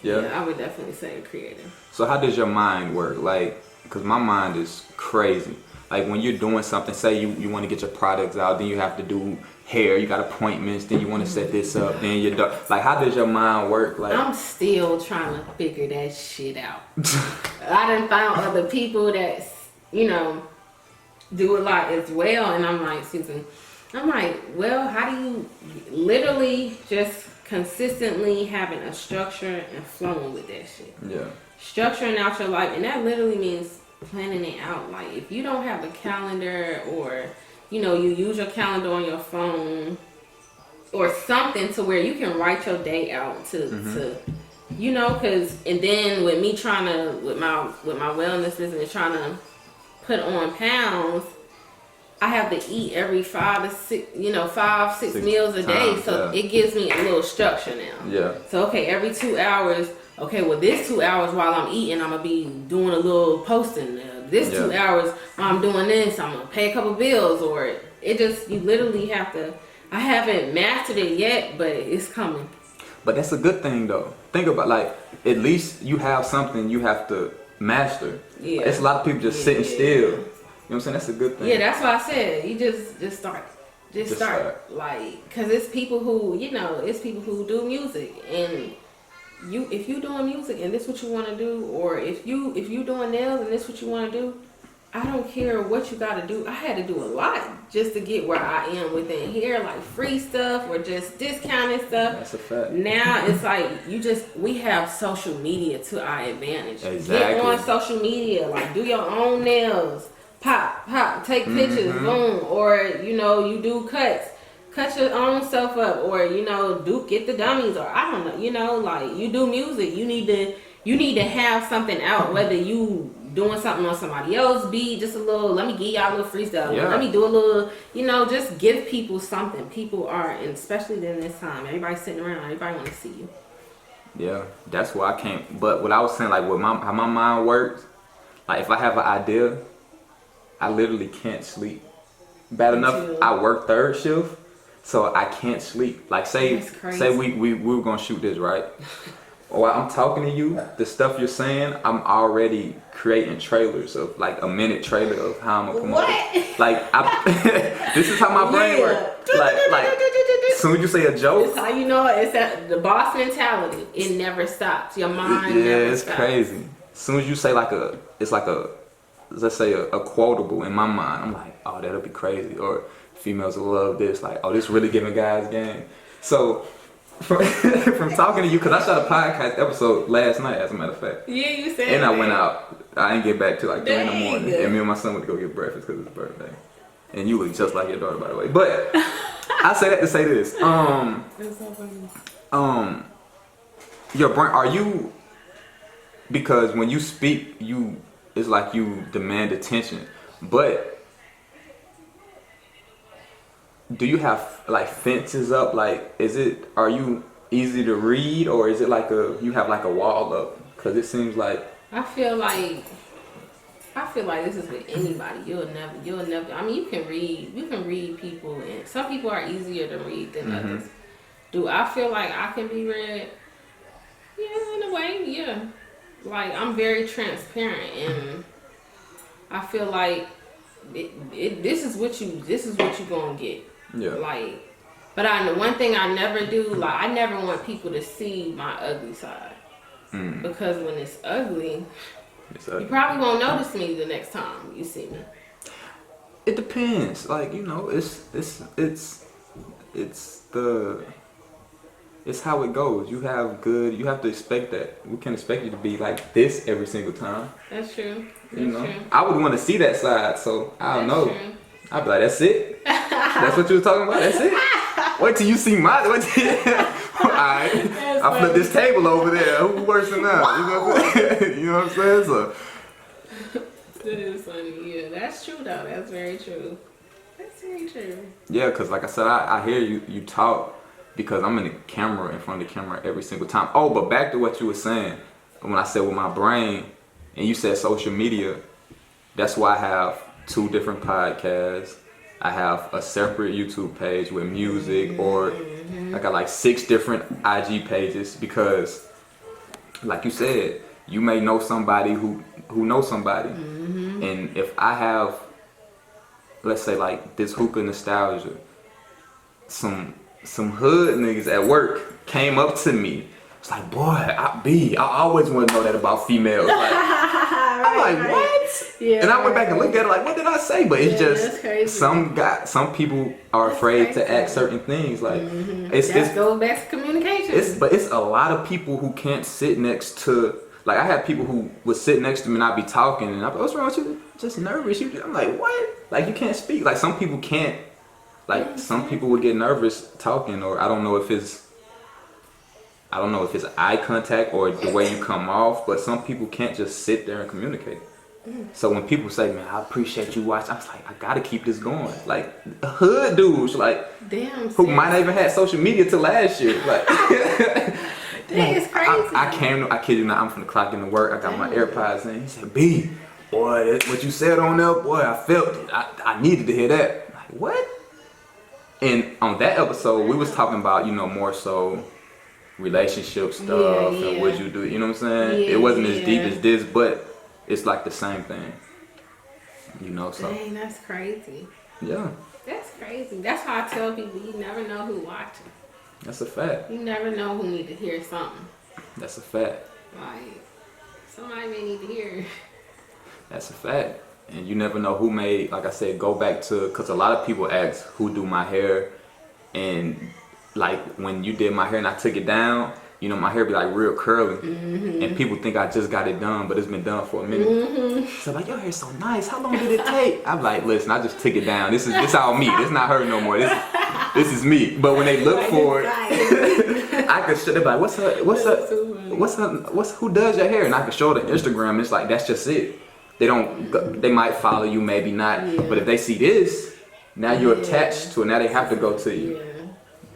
Yeah. Yeah, I would definitely say a creator. So how does your mind work? Like, because my mind is crazy. Like when you're doing something, say you want to get your products out, then you have to do hair, you got appointments, then you want to set this up, then you're done. Like, how does your mind work? Like, I'm still trying to figure that shit out. I done found other people that, do a lot as well, and I'm like, well, how do you literally just consistently having a structure and flowing with that shit? Yeah. Structuring out your life, and that literally means planning it out. Like, if you don't have a calendar, or you use your calendar on your phone or something to where you can write your day out to because, and then with me trying to, with my wellness business, trying to put on pounds, I have to eat every 5 to 6 meals a day. So it gives me a little structure now. Yeah. So, okay, every 2 hours, okay, well, this 2 hours while I'm eating, I'm going to be doing a little posting. This 2 hours while I'm doing this, I'm going to pay a couple bills, or you literally have to. I haven't mastered it yet, but it's coming. But that's a good thing, though. Think about, like, at least you have something you have to master. Yeah. It's a lot of people just sitting still. You know what I'm saying? That's a good thing. Yeah, that's why I said you just start. Just start. Like, because it's people who, it's people who do music, and if you doing music and this what you want to do, or if you doing nails and this what you want to do, I don't care what you got to do. I had to do a lot just to get where I am within here, like free stuff or just discounted stuff. That's a fact. Now it's like we have social media to our advantage. Exactly. Get on social media, like do your own nails, pop, take pictures, boom, or you do cuts. Cut your own stuff up, or get the dummies, or I don't know, like you do music, you need to have something out, whether you doing something on somebody else's beat, just a little, let me give y'all a little freestyle, let me do a little, just give people something. People are, and especially in this time, everybody's sitting around, everybody want to see you. Yeah, that's why I can't. But what I was saying, like how my mind works, like if I have an idea, I literally can't sleep. Bad enough, I work third shift. So I can't sleep. Like say we were gonna shoot this, right? While I'm talking to you, the stuff you're saying, I'm already creating trailers of like a minute trailer of how I'm gonna promote it. Like this is how my brain works. Like as soon as you say a joke, it's how you know it's that the boss mentality. It never stops. Your mind never it's stops. crazy. As soon as you say let's say a quotable in my mind, I'm like, oh, that'll be crazy. Or females will love this. Like, oh, this really giving guys game. So from talking to you, because I shot a podcast episode last night, as a matter of fact. Yeah, you said. And I went out. I didn't get back till like 3 in the morning. And me and my son went to go get breakfast because it's his birthday. And you look just like your daughter, by the way. But I say that to say this. That's so funny. Your brain, are you? Because when you speak, it's like you demand attention, but. Do you have like fences up? Like, are you easy to read, or is it like you have like a wall up? Because it seems like I feel like this is with anybody. You'll never. I mean, you can read people, and some people are easier to read than others. Do I feel like I can be read? Yeah, in a way, yeah. Like I'm very transparent, and I feel like this is what you gonna get. Yeah. Like, but one thing I never do, like I never want people to see my ugly side. Because when it's ugly, you probably won't notice me the next time you see me. It depends. Like, it's how it goes. You have to expect that. We can't expect you to be like this every single time. That's true. True. I would want to see that side, so I don't know. True. I'd be like, that's it? That's what you were talking about? That's it? Wait till you see my... Alright, I flip this table over there. Who's worse than that? You know what I'm saying? You know what I'm saying? So... That is funny. Yeah, that's true, though. That's very true. That's very true. Yeah, because like I said, I hear you talk because I'm in front of the camera every single time. Oh, but back to what you were saying. When I said with my brain, and you said social media, that's why I have 2 different podcasts. I have a separate YouTube page with music, or I got like 6 different IG pages because, like you said, you may know somebody who knows somebody, and if I have, let's say like this Hookah Nostalgia, some hood niggas at work came up to me. It's like, boy, I always want to know that about females. Like, I'm like, what? Yeah, and I went back and looked at it like, what did I say? But it's just some people are afraid to act certain things. Like that goes back to communication. But it's a lot of people who can't sit next to. Like I have people who would sit next to me and I'd be talking and I'm like, what's wrong with you? Just nervous. I'm like, what? Like you can't speak. Like some people can't. Like some people would get nervous talking, or I don't know if it's eye contact or the way you come off, but some people can't just sit there and communicate. So when people say, man, I appreciate you watching, I was like, I gotta keep this going. Like hood dudes, like who might not even had social media till last year. Like that is crazy. I kid you not, I'm finna clock into work, I got my AirPods in. He said, B, boy, what you said on there, boy, I felt it. I needed to hear that. I'm like, what? And on that episode, we was talking about, more so relationship stuff and what you do, you know what I'm saying? It wasn't as deep as this, but it's like the same thing, so. Dang, that's crazy. Yeah. That's crazy. That's how I tell people, you never know who watching. That's a fact. You never know who need to hear something. That's a fact. Like, somebody may need to hear. That's a fact. And you never know who may, like I said, go back to, because a lot of people ask who do my hair. And like when you did my hair and I took it down, you know, my hair be like real curly. And people think I just got it done, but it's been done for a minute. So like, your hair's so nice. How long did it take? I'm like, listen, I just took it down. This all me. This not her no more. This is me. But when they look for it, I could show them like, who does your hair? And I could show the Instagram. It's like, that's just it. They might follow you, maybe not. Yeah. But if they see this, now you're attached to it. Now they have to go to you. Yeah.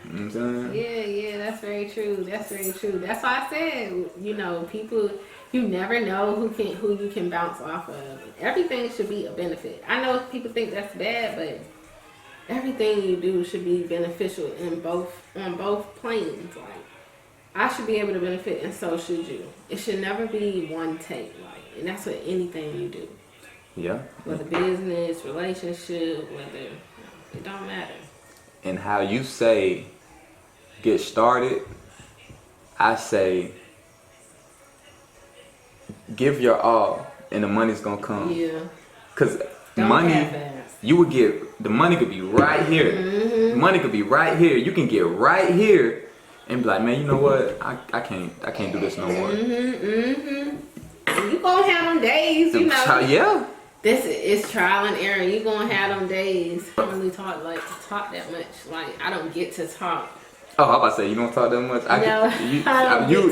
You know what I'm saying? Yeah, that's very true. That's very true. That's why I said, you know, people, you never know who you can bounce off of. Everything should be a benefit. I know people think that's bad, but everything you do should be beneficial on both planes. Like, I should be able to benefit, and so should you. It should never be one take, like, and that's with anything you do. Yeah. Whether business, relationship, it don't matter. And how you say get started, I say give your all and the money's gonna come. Yeah. Cause Don't money, you would get, the money could be right here. The money could be right here. You can get right here and be like, man, you know what? I can't do this no more. You gonna have them days, you know. Yeah. This is trial and error. You gonna have them days. I don't really talk that much. Like, I don't get to talk. Oh, I was about to say, you don't talk that much? No,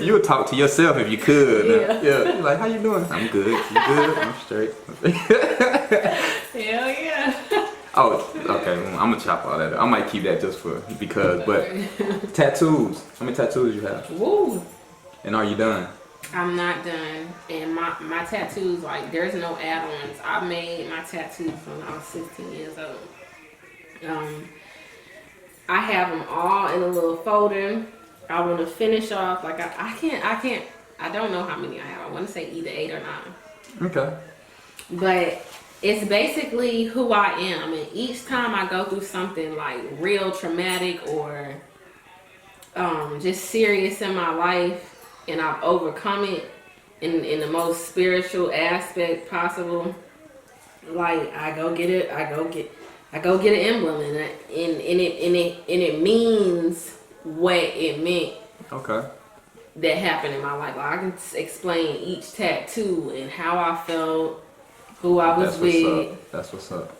you would talk to yourself if you could. Yeah. Yeah. Like, how you doing? I'm good. You good? I'm straight. Hell yeah. Oh, okay. I'm gonna chop all that up. I might keep that just because. But tattoos. How many tattoos you have? Woo. And are you done? I'm not done. And my tattoos, like, there's no add-ons. I made my tattoos when I was 16 years old. I have them all in a little folder. I want to finish off, like, I don't know how many I have. I want to say either 8 or 9. Okay. But it's basically who I am. And each time I go through something like real traumatic or just serious in my life, and I've overcome it in the most spiritual aspect possible, like, I go get an emblem, and it means what it meant. Okay. That happened in my life. Like, I can explain each tattoo and how I felt, who I was with. That's what's up.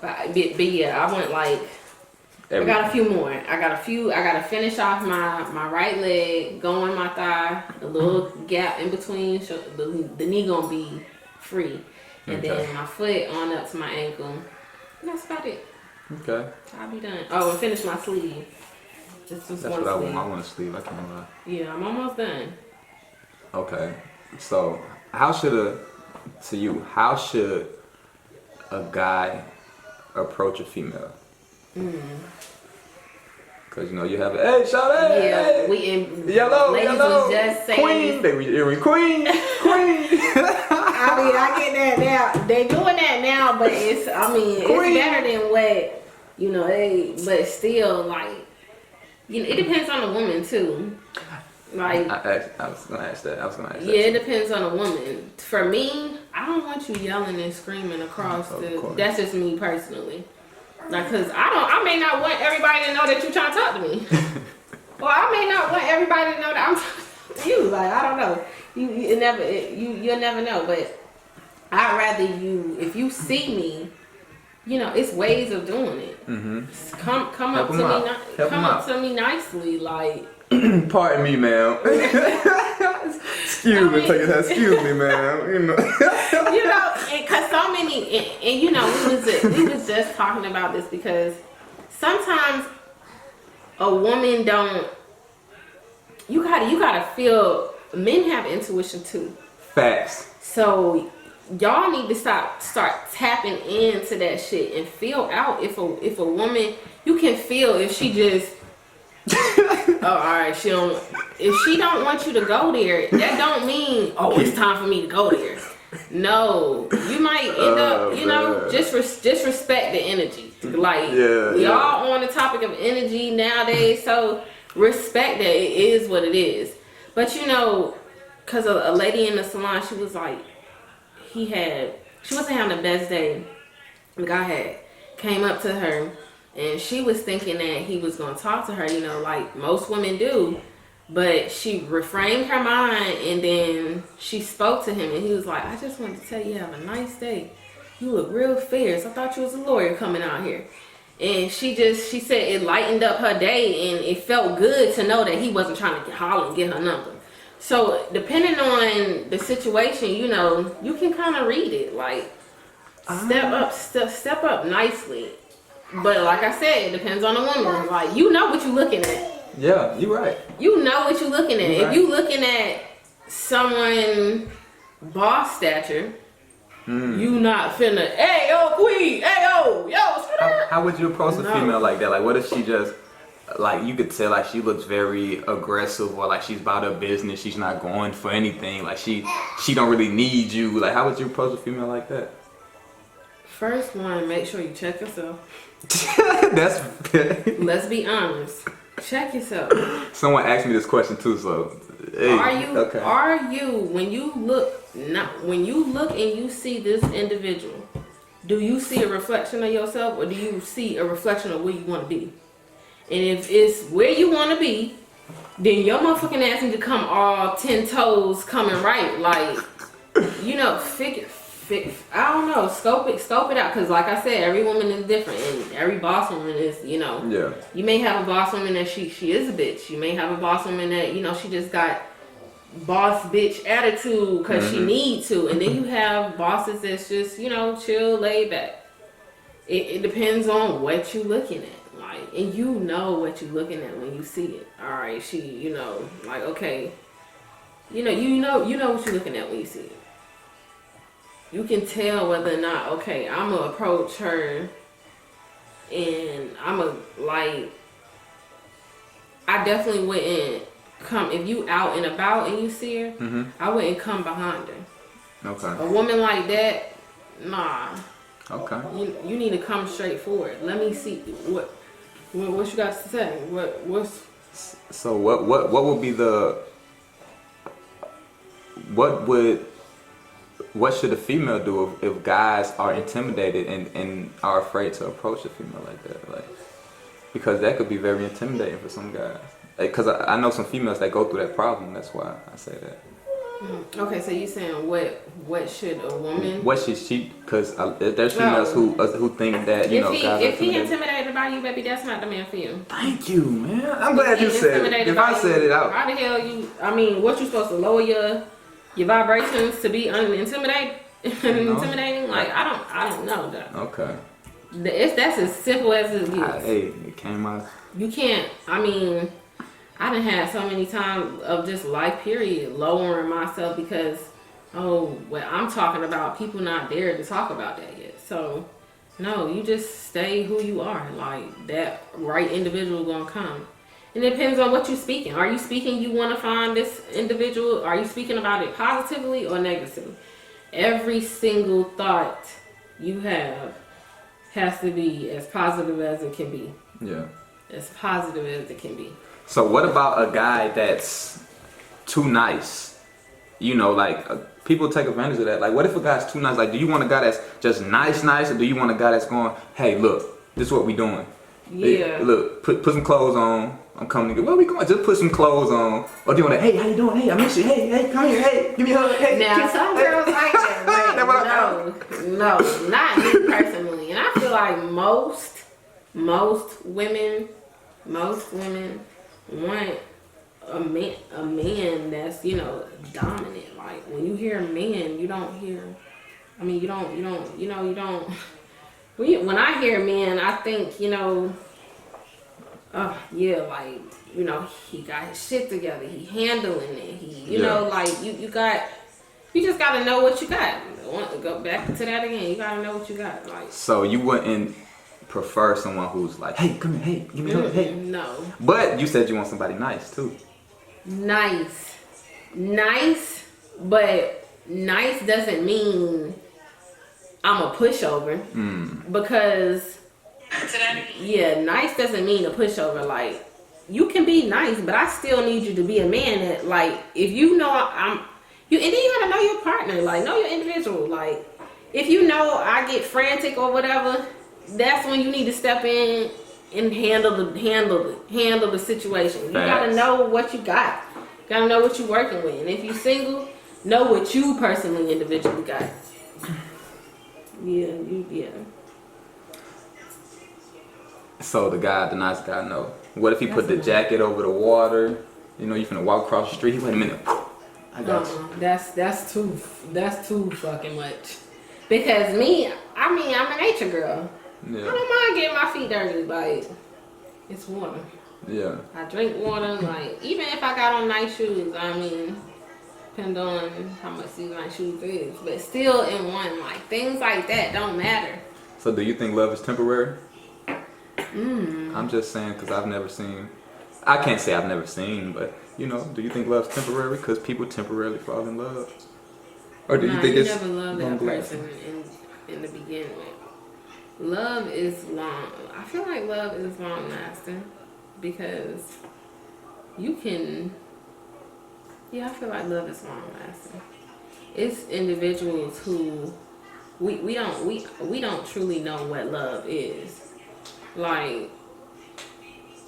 But yeah, I went like, I got a few more. I gotta finish off my right leg, go in my thigh, a little gap in between, so the knee gonna be free. And then my foot on up to my ankle. And that's about it. Okay. I'll be done. Oh, and finish my sleeve. That's what I want. I want a sleeve. I can't lie. Yeah, I'm almost done. Okay. So, how should a guy approach a female? Cause you know you have hey shout out, Yeah, hey. we in yellow, was just saying queen. They were queen. I mean, I get that now. They doing that now, but it's better than what but still, like, it depends on the woman too. Like, I was gonna ask that. Yeah, it depends on a woman. For me, I don't want you yelling and screaming across that's just me personally. Like, cause I may not want everybody to know that you're trying to talk to me. Or I may not want everybody to know that I'm talking to you. Like, I don't know. You'll never know. But I'd rather if you see me, it's ways of doing it. Mm-hmm. Come up to me nicely, like. Pardon me, ma'am. Excuse me, ma'am. Because so many, and we was just talking about this, because sometimes a woman don't. You gotta feel. Men have intuition too. Facts. So y'all need to start tapping into that shit and feel out if a woman, you can feel if she just. Oh, all right. If she don't want you to go there, that don't mean it's time for me to go there. No, you might end up, just respect the energy. Like, we all on the topic of energy nowadays, so respect that it is what it is. But you know, cause a lady in the salon, she was like, she wasn't having the best day. The guy had came up to her, and she was thinking that he was gonna talk to her, you know, like most women do. But she refrained her mind, and then she spoke to him, and he was like, I just wanted to tell you have a nice day. You look real fierce. I thought you was a lawyer coming out here. And she said it lightened up her day, and it felt good to know that he wasn't trying to holler and get her number. So depending on the situation, you know, you can kind of read it, like step up nicely. But like I said, it depends on the woman. Like, you know what you're looking at. Yeah, you're right. You know what you're looking at. You're if you looking at someone boss stature, you not finna, hey yo queen, hey yo, How would you approach a female like that? Like, what if she just, like, you could tell like she looks very aggressive, or like she's about her business, she's not going for anything, like she don't really need you. Like, how would you approach a female like that? First one, make sure you check yourself. That's Let's be honest. Check yourself. Someone asked me this question too, so hey, are you when you look and you see this individual, do you see a reflection of yourself, or do you see a reflection of where you want to be? And if it's where you want to be, then your motherfucking ass need to come all 10 toes coming right, like, you know, I don't know, scope it out, because like I said, every woman is different, and every boss woman is, you know, you may have a boss woman that she is a bitch. You may have a boss woman that, you know, she just got boss bitch attitude because she needs to, and then you have bosses that's just, you know, chill, laid back. It depends on what you looking at, like, and you know what you looking at when you see it. All right, she, you know, like, okay, you know what you're looking at when you see it. You can tell whether or not, okay, I'm going to approach her, and I'm going to, like, I definitely wouldn't come, if you out and about and you see her, I wouldn't come behind her. Okay. A woman like that, nah. Okay. You need to come straight forward. Let me see what you got to say. So what would be what should a female do if guys are intimidated and are afraid to approach a female like that? Like, because that could be very intimidating for some guys. Because I know some females that go through that problem. That's why I say that. Okay, so you saying what should a woman? What should she? Because there's females who think that, you know, guys if he intimidated by you, baby, that's not the man for you. Thank you, man. I'm glad you said it. If I said it out, how the hell you? I mean, what you supposed to lower your vibrations to be intimidating? Like, I don't know that. Okay. That's as simple as it is. Hey, it came out. You can't. I mean, I done had so many times of just life period lowering myself because, I'm talking about people not there to talk about that yet. So, no, you just stay who you are. Like, that right individual gonna come. And it depends on what you're speaking. Are you speaking you want to find this individual? Are you speaking about it positively or negatively? Every single thought you have has to be as positive as it can be. Yeah. As positive as it can be. So what about a guy that's too nice? You know, like, people take advantage of that. Like, what if a guy's too nice? Like, do you want a guy that's just nice, or do you want a guy that's going, hey, look, this is what we doing. Yeah. Hey, look, put some clothes on. I'm coming to get, where we going? Just put some clothes on. Or do you want to, hey, how you doing? Hey, I miss you. Hey, come here. Hey, give me a hug. Hey. Now, some girls like that. No, not me personally. And I feel like most women want a man that's, you know, dominant. Like, when you hear men, you don't hear. I mean, you don't. When I hear men, I think, you know, like, you know, he got his shit together. He handling it. You know, like, you just gotta know what you got. I want to go back to that again. You gotta know what you got. Like, so you wouldn't prefer someone who's like, hey, come here, hey, give me a hug, hey. No. But you said you want somebody nice too. Nice, but nice doesn't mean I'm a pushover. Because nice doesn't mean a pushover. Like, you can be nice, but I still need you to be a man that, like, if you know and then you gotta know your partner, like, know your individual. Like, if you know I get frantic or whatever, that's when you need to step in and handle the situation. You gotta know what you got. You gotta know what you're working with. And if you're single, know what you personally, individually got. Yeah. So the nice guy, know. What if he put the jacket over the water? You know, you finna walk across the street. Wait a minute. I got you. That's too fucking much. Because I'm a nature girl. Yeah. I don't mind getting my feet dirty. Like, it's water. Yeah. I drink water. Like, even if I got on nice shoes, I mean, depend on how much these nice shoes is. But still in one, like, things like that don't matter. So do you think love is temporary? I'm just saying because I've never seen. I can't say I've never seen, but you know, do you think love's temporary? Because people temporarily fall in love, or do you think it's never loved that person in the beginning? Love is long. I feel like love is long lasting because you can. Yeah, I feel like love is long lasting. It's individuals who we don't truly know what love is. Like,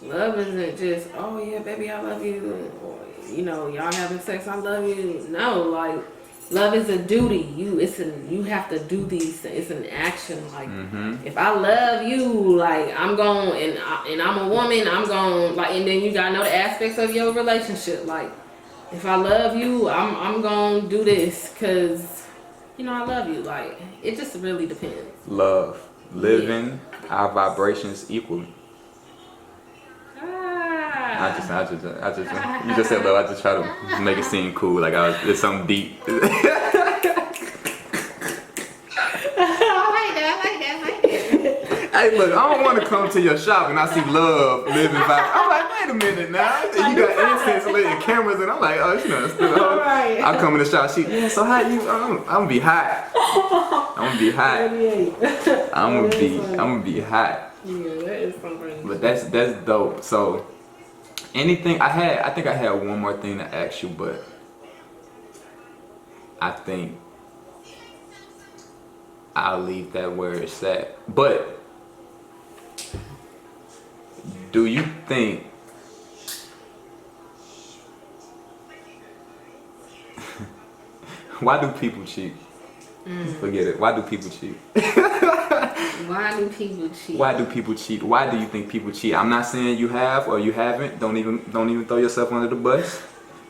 love isn't just, oh yeah, baby, I love you, or, you know, y'all having sex, I love you. No, like, love is a duty. You have to do these things. It's an action. Like, if I love you, like, I'm going, and I'm a woman, I'm going, like, and then you gotta know the aspects of your relationship. Like, if I love you, I'm gonna do this because, you know, I love you. Like, it just really depends. Love. Living our vibrations equally. I just you just said love. I just try to make it seem cool, like it's something deep. I like that. Hey, look, I don't want to come to your shop and I see love, living vibe. I'm like, wait a minute now. You got incense lit and cameras, and I'm like, oh, you know, still right. I come in the shop, so how you? I'm gonna be hot. I'm gonna be hot. I'm gonna be hot. Yeah, that is something. But that's dope. So anything I think I had one more thing to ask you, but I think I'll leave that where it's at. But do you think why do people cheat? Forget it. Why do people cheat? Why do people cheat? Why do people cheat? Why do you think people cheat? I'm not saying you have or you haven't. Don't even throw yourself under the bus.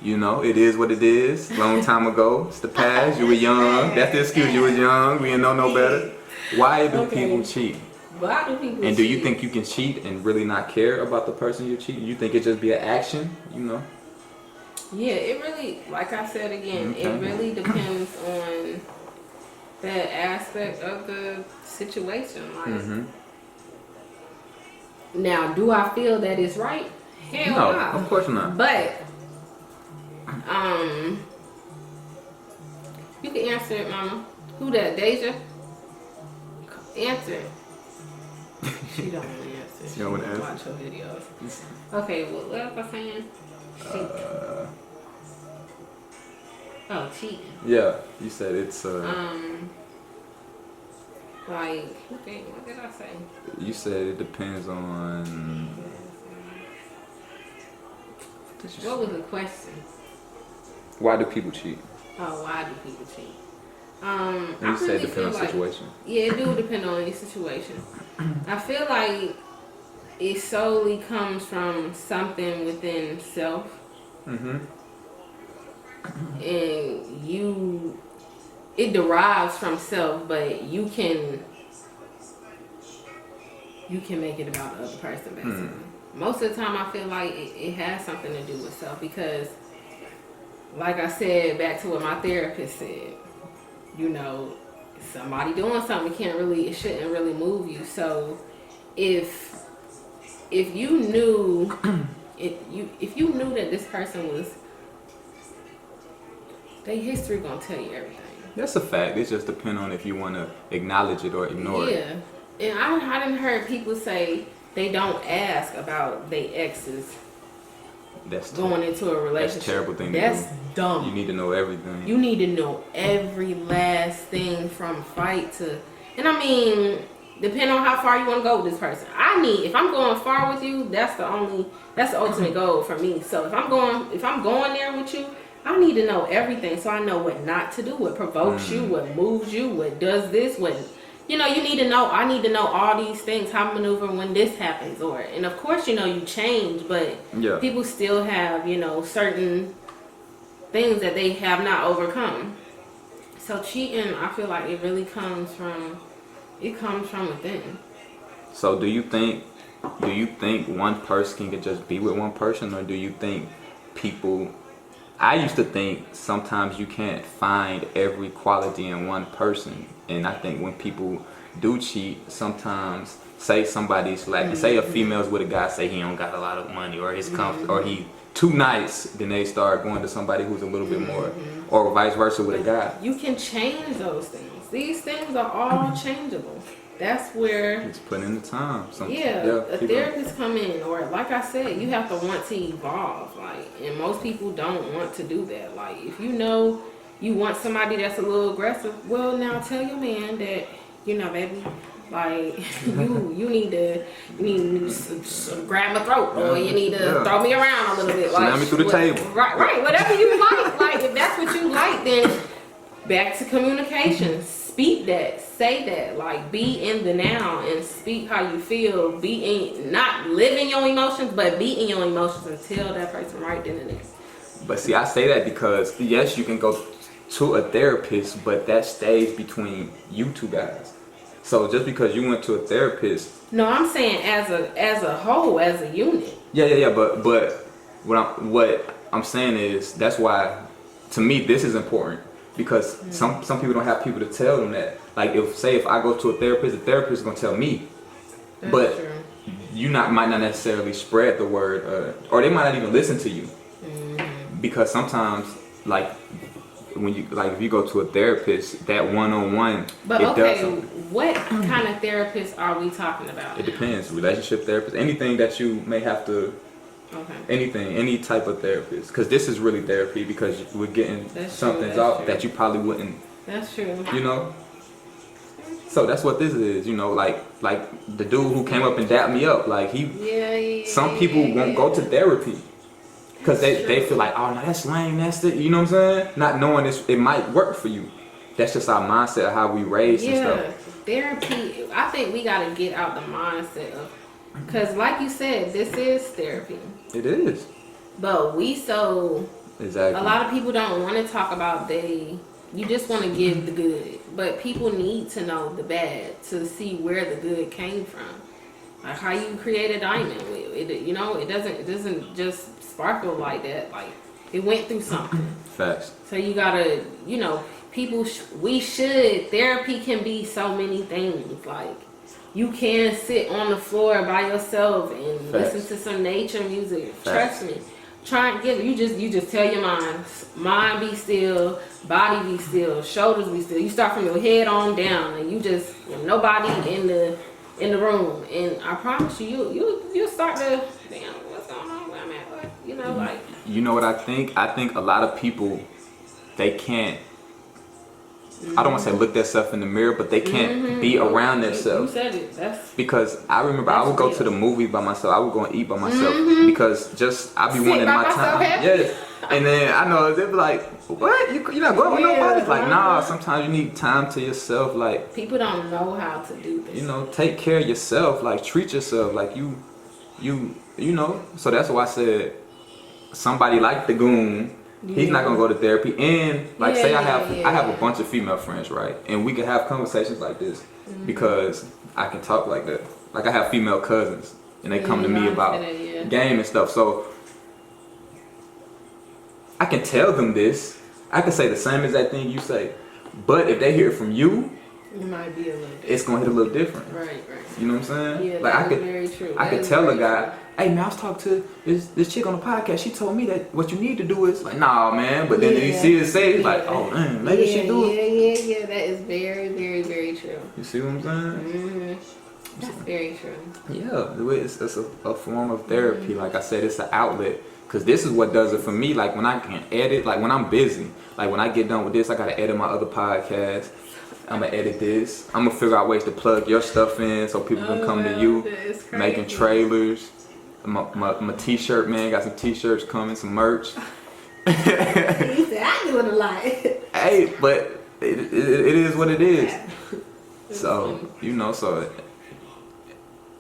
You know, it is what it is. Long time ago. It's the past. You were young. That's the excuse. You was young. We didn't know no better. Why do people cheat? Why do people cheat? And do you think you can cheat and really not care about the person you're cheating? You think it just be an action? You know? Yeah, it really, like I said again, it really depends on that aspect of the situation. Like, now, do I feel that it's right? Hell no. No, of course not. But, you can answer it, Mama. Who that, Deja? Answer it. She don't want to answer. She don't want to answer. Watch her videos. Okay, well, what was I saying? Oh, cheating. Yeah, you said it's like, what did I say? You said it depends on. What was the question? Why do people cheat? Oh, why do people cheat? You said it depends on the situation. Yeah, it do depend on the situation. I feel like it solely comes from something within self. And it derives from self, but you can make it about the other person, basically. Most of the time I feel like it has something to do with self, because like I said, back to what my therapist said, you know, somebody doing something it shouldn't really move you. So if you knew if you knew that this person was, their history gonna tell you everything. That's a fact. It just depends on if you want to acknowledge it or ignore it. Yeah, and I done heard people say they don't ask about their exes That's going into a relationship. That's a terrible thing That's to do. dumb. You need to know everything. You need to know every last thing from fight to, and I mean, depending on how far you want to go with this person. If I'm going far with you, that's the ultimate goal for me. So if I'm going there with you, I need to know everything so I know what not to do, what provokes you, what moves you, what does this, what, you need to know. I need to know all these things, how to maneuver when this happens, and of course, you change, but people still have, certain things that they have not overcome. So cheating, I feel like it really comes from within. So do you think one person can just be with one person, or do you think people? I used to think sometimes you can't find every quality in one person, and I think when people do cheat, sometimes say somebody's lacking, say a female's with a guy, say he don't got a lot of money, or his or he too nice, then they start going to somebody who's a little bit more, or vice versa with a guy. You can change those things. These things are all changeable. That's where it's putting in the time. A therapist come in, or like I said, you have to want to evolve. And most people don't want to do that. If you want somebody that's a little aggressive, well, now tell your man that, baby, you need to grab my throat, or you need to throw me around a little bit. Slam me through the table. Right. Whatever you like. If that's what you like, then back to communication. Speak that, say that, be in the now and speak how you feel. Not live in your emotions, but be in your emotions and tell that person right then and there. But see, I say that because yes, you can go to a therapist, but that stays between you two guys. So just because you went to a therapist. No, I'm saying as a whole, as a unit. Yeah. But what I'm saying is that's why, to me, this is important. Because some people don't have people to tell them that. If I go to a therapist, the therapist is gonna tell me. That's but true. You might not necessarily spread the word, or they might not even listen to you. Because sometimes, if you go to a therapist, that one-on-one, but what kind of therapist are we talking about? It depends. Relationship therapist, anything that you may have to. Anything, any type of therapist, because this is really therapy, because we're getting something out that you probably wouldn't. That's true. So that's what this is. Like the dude who came up and dapped me up, some people won't go to therapy because they feel like, oh no, that's lame, that's it. You know what I'm saying? Not knowing it might work for you. That's just our mindset, how we raised and stuff. Therapy. I think we gotta get out the mindset of. Because like you said, this is therapy. It is. But exactly. A lot of people don't want to talk about you just want to give the good. But people need to know the bad to see where the good came from. Like how you create a diamond. It doesn't just sparkle like that. It went through something. Facts. So you gotta, therapy can be so many things. You can sit on the floor by yourself and listen to some nature music. Trust me. Try and you just tell your mind be still, body be still, shoulders be still. You start from your head on down, and you just nobody in the room. And I promise you'll start to damn, what's going on? Where I'm at? You know what I think? I think a lot of people, they can't. I don't want to say look themselves in the mirror, but they can't be around themselves. You said it. Because I remember I would go to the movie by myself. I would go and eat by myself because I be wanting my time. Yes. And then I know they'd be like, "What? You not going with nobody?" It's like, nah. Sometimes you need time to yourself. People don't know how to do this. Take care of yourself. Treat yourself. So that's why I said somebody like the goon. He's not gonna go to therapy, and say I have a bunch of female friends, right? And we can have conversations like this because I can talk like that. I have female cousins, and they come to me about game and stuff. So I can tell them this. I can say the same exact thing you say, but if they hear it from you, it might be a little different. It's gonna hit a little different. Right. You know what I'm saying? Yeah, very true. I could tell a guy, hey man, I was talking to this chick on the podcast. She told me that what you need to do is nah, man. But then he see it say, he's like, oh man, maybe she do it. Yeah. That is very, very, very true. You see what I'm saying? That's very true. Yeah, it's a form of therapy. Like I said, it's an outlet. Cause this is what does it for me. Like when I can edit, like when I'm busy, like when I get done with this, I gotta edit my other podcast. I'm gonna edit this. I'm gonna figure out ways to plug your stuff in so people can come to you. Making trailers. My t-shirt, man, got some t-shirts coming, some merch. You said I do it a lot. Hey, but it is what it is. So, you know, so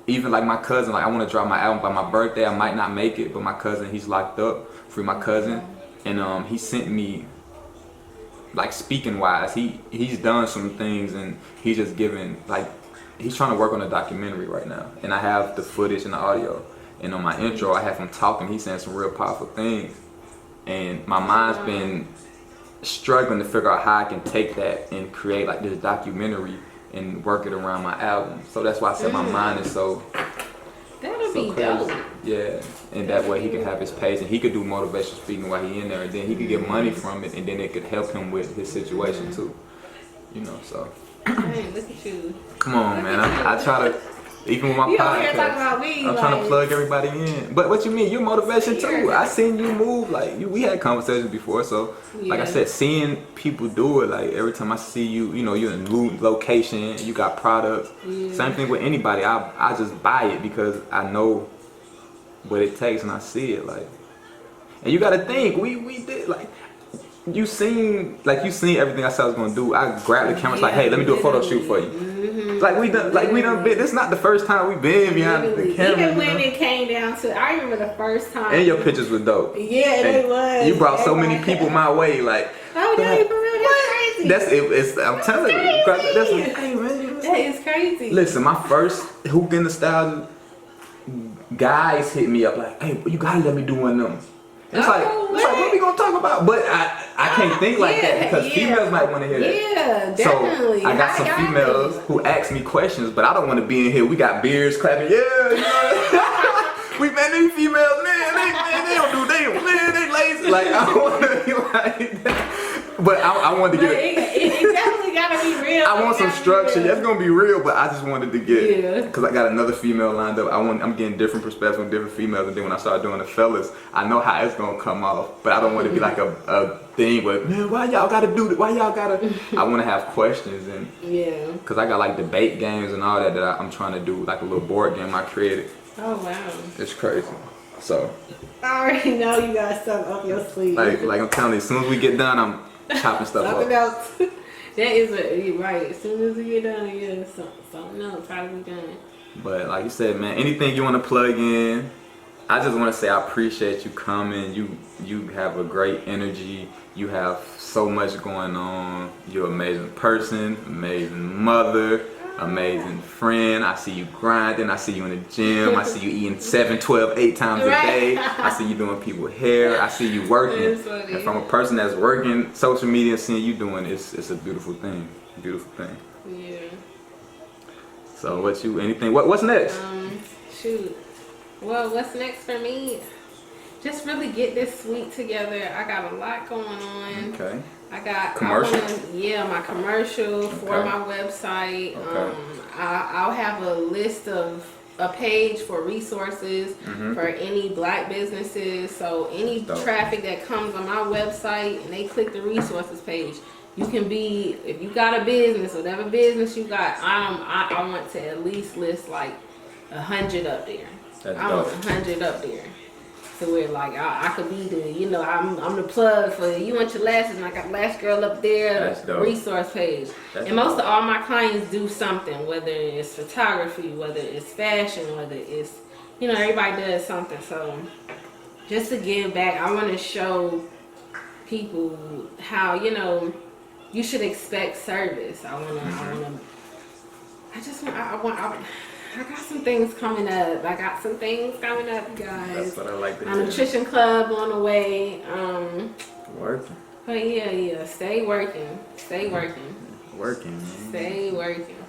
even like my cousin, like I want to drop my album by my birthday. I might not make it, but my cousin, he's locked up. Free my cousin, and he sent me, like speaking wise, he's done some things, and he's just giving, like, he's trying to work on a documentary right now, and I have the footage and the audio, and on my intro I have him talking. He's saying some real powerful things, and my mind's been struggling to figure out how I can take that and create like this documentary and work it around my album. So that's why I said my mind is so be crazy. dope. Yeah, and that way he can have his page and he could do motivational speaking while he in there, and then he could get money from it, and then it could help him with his situation too. You know, so. Dang, look at you. Come on, man. I try to, even with my You over podcast, here talking about me, I'm trying to plug everybody in. But what you mean? You're motivation too. I seen you move. Like we had conversations before, so like I said, seeing people do it. Like every time I see you, you know, you're in a new location, you got products. Same thing with anybody. I just buy it because I know what it takes, and I see it. Like, and you got to think, we did like. You seen everything I said I was gonna do. I grabbed the camera, like, hey, let me do a photo shoot for you. Like we done been. This is not the first time we've been behind the camera. Even when it came down to, I remember the first time. And your pictures were dope. Yeah, they was. You brought so many people my way, like. Oh no, for real, that's crazy. It's I'm telling you, that's what, hey man. That is crazy. Listen, my first Hookah Nostalgia guys hit me up like, hey, you gotta let me do one of them. It's like what we gonna talk about? But I can't think like that because females might want to hear that. Yeah, definitely. So I got some females who ask me questions, but I don't want to be in here. We got beards clapping. Yeah. We man, these females, man, they lazy. Like I don't want to be like that. But I wanted to get it definitely gotta be real. I want some structure. That's gonna be real, but I just wanted to get because I got another female lined up. I'm getting different perspectives from different females, and then when I start doing the fellas, I know how it's gonna come off. But I don't want to be like a thing with, man, why y'all gotta do that? Why y'all gotta? I want to have questions and because I got like debate games and all that I'm trying to do, like a little board game I created. Oh wow, it's crazy. So I already know you got stuff up your sleeve. Like I'm telling you, as soon as we get done, I'm chopping stuff something up. else. That is you're right. As soon as we get done, something else try to be done. But like you said, man, anything you want to plug in, I just want to say I appreciate you coming. You have a great energy. You have so much going on. You're an amazing person, amazing mother, amazing friend. I see you grinding. I see you in the gym. I see you eating 7, 12, 8 times a day. I see you doing people's hair. I see you working. And from a person that's working social media, seeing you doing it's a beautiful thing. Beautiful thing. Yeah. So what's next? Shoot. Well, what's next for me? Just really get this week together. I got a lot going on. Okay. I got commercial. My commercial for my website. Okay. I'll have a page for resources for any black businesses. So any traffic that comes on my website and they click the resources page, you can be, if you got a business, whatever business you got, I want to at least list like 100 up there. I want 100 up there. So where like I could be the, I'm the plug for you want your lashes, and I got Lash Girl up there, the resource page. And most of all my clients do something, whether it's photography, whether it's fashion, whether it's, everybody does something. So just to give back, I want to show people how, you should expect service. I got some things coming up. You guys. That's what I like to hear. A nutrition club on the way. Working. But yeah. Stay working. Working, man. Stay working.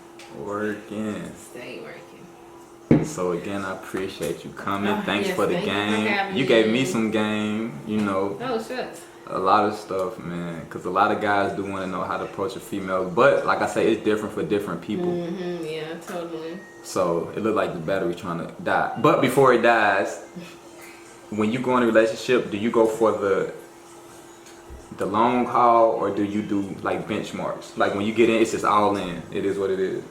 Stay working. So again, I appreciate you coming. Thanks yes, for the thank game. You You gave me some game, Oh, shucks. a lot of stuff, man. Because a lot of guys do want to know how to approach a female. But like I say, it's different for different people. Yeah, totally. So it looked like the battery's trying to die. But before it dies, when you go in a relationship, do you go for the long haul, or do you do like benchmarks? Like when you get in, it's just all in. It is what it is.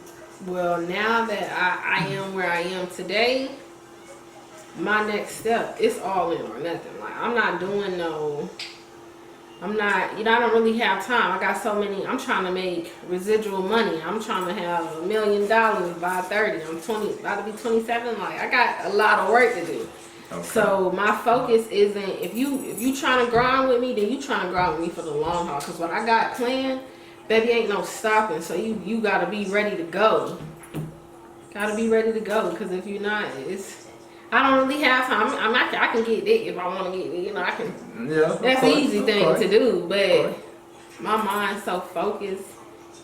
Well, now that I am where I am today, my next step is all in or nothing. Like I'm not doing no. I'm not, you know, I don't really have time. I got so many, I'm trying to make residual money. I'm trying to have $1 million by 30. I'm 20, about to be 27. Like, I got a lot of work to do. Okay. So my focus isn't, if you trying to grind with me, then you trying to grind with me for the long haul. Because what I got planned, baby, ain't no stopping. So you got to be ready to go. Got to be ready to go. Because if you're not, I don't really have time. I can get it if I want to get it. You know, I can. Yeah. That's an easy thing to do. But my mind's so focused.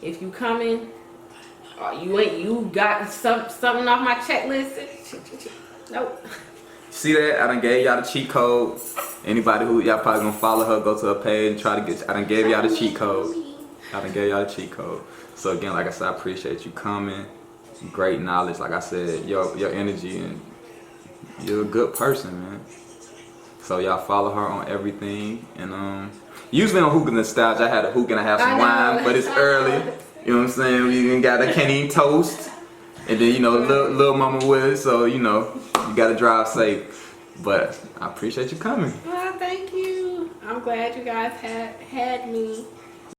If you coming, you got something off my checklist. Nope. See that? I done gave y'all the cheat code. Anybody who y'all probably gonna follow her, go to her page and try to get. I done gave y'all the cheat code. So again, like I said, I appreciate you coming. Great knowledge. Like I said, your energy, and you're a good person, man. So y'all follow her on everything. And usually on Hookah Nostalgia, I had a hookah and I have some wine, but it's early. You know what I'm saying? We even got a candy toast. And then, you know, little mama with it, so, you know, you gotta drive safe. But I appreciate you coming. Well, thank you. I'm glad you guys had me.